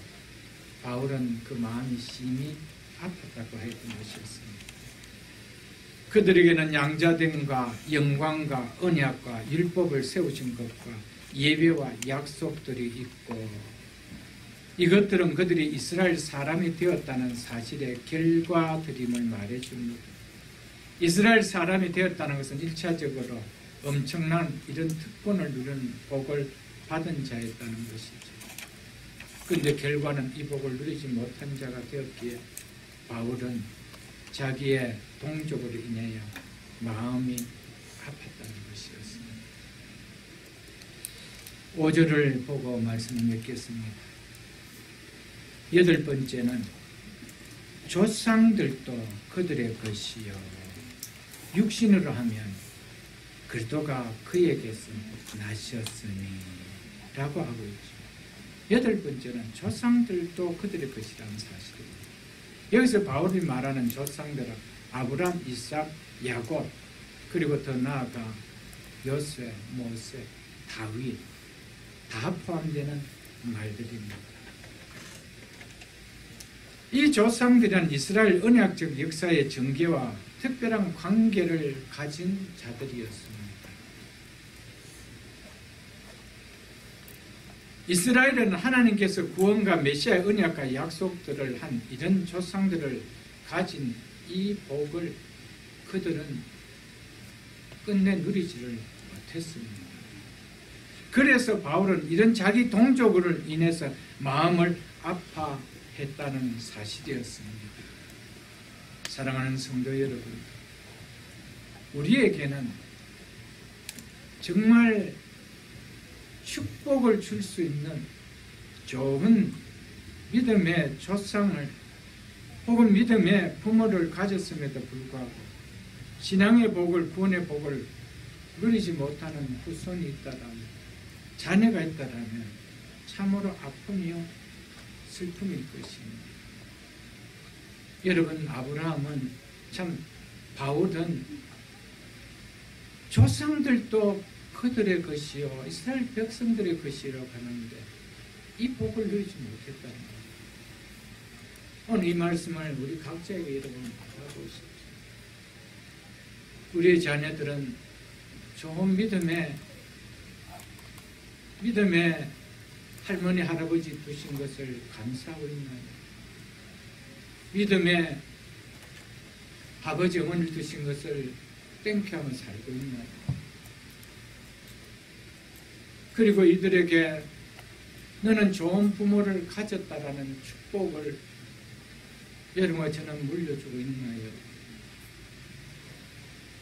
바울은 그 마음이 심히 아팠다고 했던 것이었습니다. 그들에게는 양자됨과 영광과 언약과 율법을 세우신 것과 예배와 약속들이 있고 이것들은 그들이 이스라엘 사람이 되었다는 사실의 결과들임을 말해줍니다. 이스라엘 사람이 되었다는 것은 1차적으로 엄청난 이런 특권을 누리는 복을 받은 자였다는 것이죠. 그런데 결과는 이 복을 누리지 못한 자가 되었기에 바울은 자기의 동족으로 인하여 마음이 아팠다는 것이었습니다. 5절을 보고 말씀을 맺겠습니다. 8번째는 조상들도 그들의 것이요 육신으로 하면 그리스도가 그에게서 나셨으니 라고 하고 있죠. 8번째는 조상들도 그들의 것이라는 사실입니다. 여기서 바울이 말하는 조상들은 아브람, 이삭, 야곱 그리고 더 나아가 요셉, 모세, 다윗 다 포함되는 말들입니다. 이 조상들은 이스라엘 언약적 역사의 전개와 특별한 관계를 가진 자들이었습니다. 이스라엘은 하나님께서 구원과 메시아의 언약과 약속들을 한 이런 조상들을 가진 이 복을 그들은 끝내 누리지를 못했습니다. 그래서 바울은 이런 자기 동족을 인해서 마음을 아파했다는 사실이었습니다. 사랑하는 성도 여러분, 우리에게는 정말 축복을 줄 수 있는 좋은 믿음의 조상을 혹은 믿음의 부모를 가졌음에도 불구하고 신앙의 복을, 구원의 복을 누리지 못하는 후손이 있다라면, 자녀가 있다라면 참으로 아픔이요 슬픔일 것입니다. 여러분, 아브라함은 참, 바울은 조상들도 그들의 것이요 이스라엘 백성들의 것이라고 하는데 이 복을 누리지 못했다는 거예요. 오늘 이 말씀을 우리 각자에게 여러분 하고 싶습니다. 우리의 자녀들은 좋은 믿음의 할머니 할아버지 두신 것을 감사하고 있나요? 믿음의 아버지 어머니를 두신 것을 땡큐하며 살고 있나요? 그리고 이들에게 너는 좋은 부모를 가졌다라는 축복을 여러분과 저는 물려주고 있나요?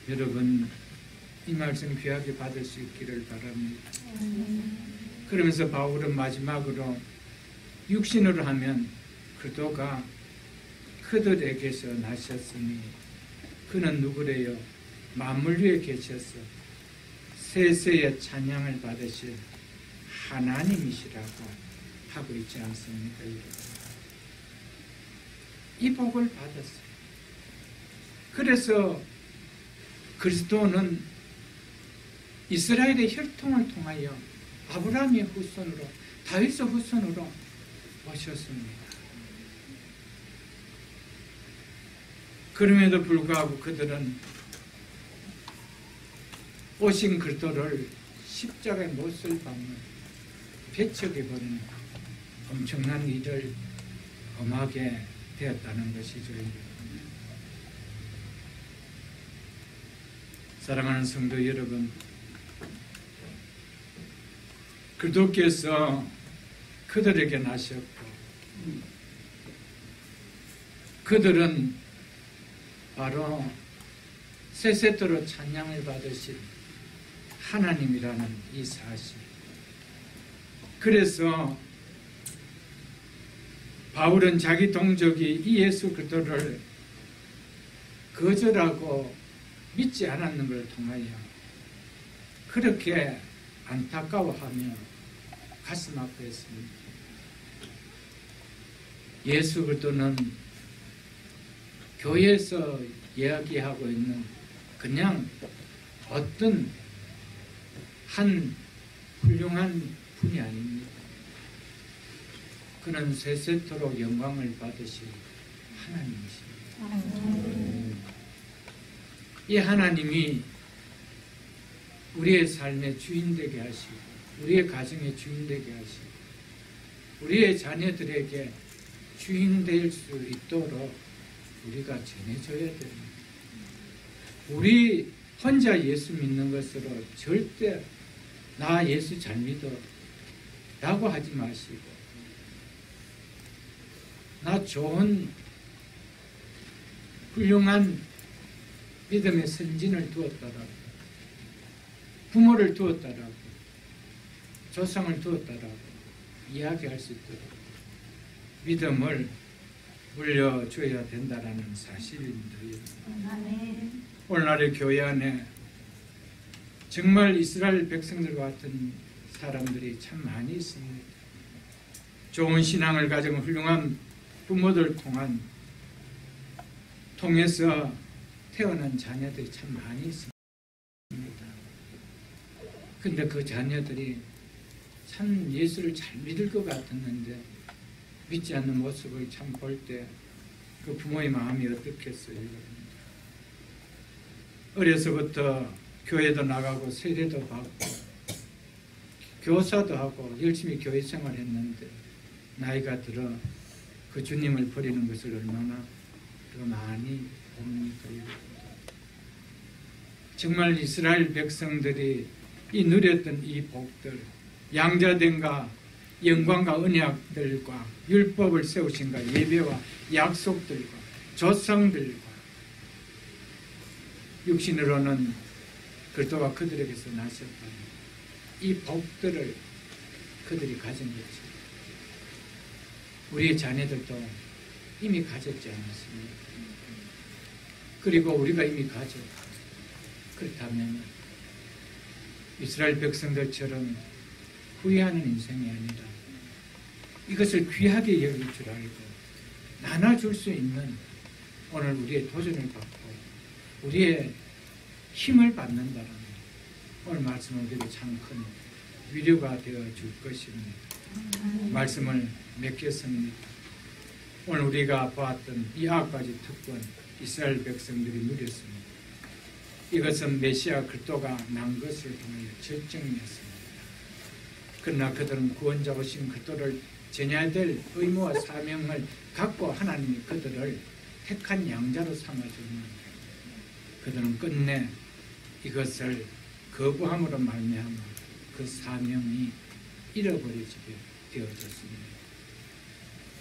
여러분, 이 말씀 귀하게 받을 수 있기를 바랍니다. 그러면서 바울은 마지막으로 육신으로 하면 그도가 그들에게서 나셨으니 그는 누구래요? 만물 위에 계셔서 세세의 찬양을 받으실 하나님이시라고 하고 있지 않습니까, 여러분? 이 복을 받았어요. 그래서 그리스도는 이스라엘의 혈통을 통하여 아브라함의 후손으로, 다윗의 후손으로 오셨습니다. 그럼에도 불구하고 그들은 오신 그리스도를 십자가의 못을 박는, 배척해버리는 엄청난 일을 범하게 되었다는 것이죠. 사랑하는 성도 여러분, 그리스도께서 그들에게 나셨고 그들은 바로 세세토로 찬양을 받으신 하나님이라는 이 사실. 그래서 바울은 자기 동족이 이 예수 그리스도를 거절하고 믿지 않았는 것을 통하여 그렇게 안타까워하며 가슴 아파했습니다. 예수 그리스도는 교회에서 이야기하고 있는 그냥 어떤 한 훌륭한 분이 아닙니다. 그는 세세토록 영광을 받으실 하나님이십니다. 이 하나님이 우리의 삶의 주인 되게 하시고 우리의 가정의 주인 되게 하시고 우리의 자녀들에게 주인 될 수 있도록 우리가 전해줘야 됩니다. 우리 혼자 예수 믿는 것으로 절대 나 예수 잘 믿어 라고 하지 마시고 나 좋은 훌륭한 믿음의 선진을 두었다라고 부모를 두었다라고 조상을 두었다라고 이야기할 수 있도록 믿음을 물려줘야 된다라는 사실입니다. 오늘날의 교회 안에 정말 이스라엘 백성들과 같은 사람들이 참 많이 있습니다. 좋은 신앙을 가진 훌륭한 부모들 통해서 태어난 자녀들이 참 많이 있습니다. 근데 그 자녀들이 참 예수를 잘 믿을 것 같았는데 믿지 않는 모습을 참 볼 때 그 부모의 마음이 어떻겠어요. 어려서부터 교회도 나가고 세례도 받고 교사도 하고 열심히 교회 생활했는데 나이가 들어 그 주님을 버리는 것을 얼마나 더 많이 봅니까? 정말 이스라엘 백성들이 이 누렸던 이 복들, 양자됨과 영광과 언약들과 율법을 세우신가 예배와 약속들과 조상들과 육신으로는 그리스도가 그들에게서 나셨다. 이 복들을 그들이 가진 거죠. 우리의 자녀들도 이미 가졌지 않았습니까? 그리고 우리가 이미 가졌고 그렇다면 이스라엘 백성들처럼 후회하는 인생이 아니라 이것을 귀하게 여길 줄 알고 나눠줄 수 있는 오늘 우리의 도전을 받고 우리의 힘을 받는다는 오늘 말씀은 우리에게 참 큰 위로가 되어 줄 것입니다. 말씀을 맺겠습니다. 오늘 우리가 보았던 이 9가지 특권 이스라엘 백성들이 누렸습니다. 이것은 메시아 그리스도가 난 것을 통해 결정이었습니다. 그러나 그들은 구원자 오신 그리스도를 전해야 될 의무와 사명을 갖고 하나님이 그들을 택한 양자로 삼아주는 그들은 끝내 이것을 거부함으로 말미암아 그 사명이 잃어버리게 되어졌습니다.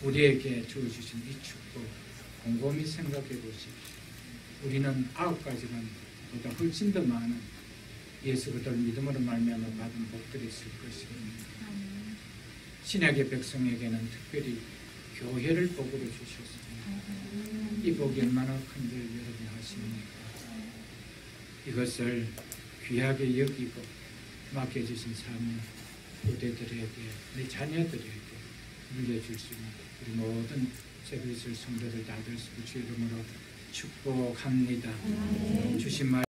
우리에게 주어주신 이 축복 곰곰이 생각해 보십시오. 우리는 9가지만 보다 훨씬 더 많은 예수 그리스도를 믿음으로 말미암아 받은 복들이 있을 것입니다. 신약의 백성에게는 특별히 교회를 복으로 주셨습니다. 이 복이 얼마나 큰지 여러분 아십니까? 이것을 귀하게 여기고 맡겨주신 사명 부대들에게 내 자녀들에게 물려줄 수 있는 우리 모든 세비있을 성도들 다 될 수 있을 주의 이름으로 축복합니다. 주신 말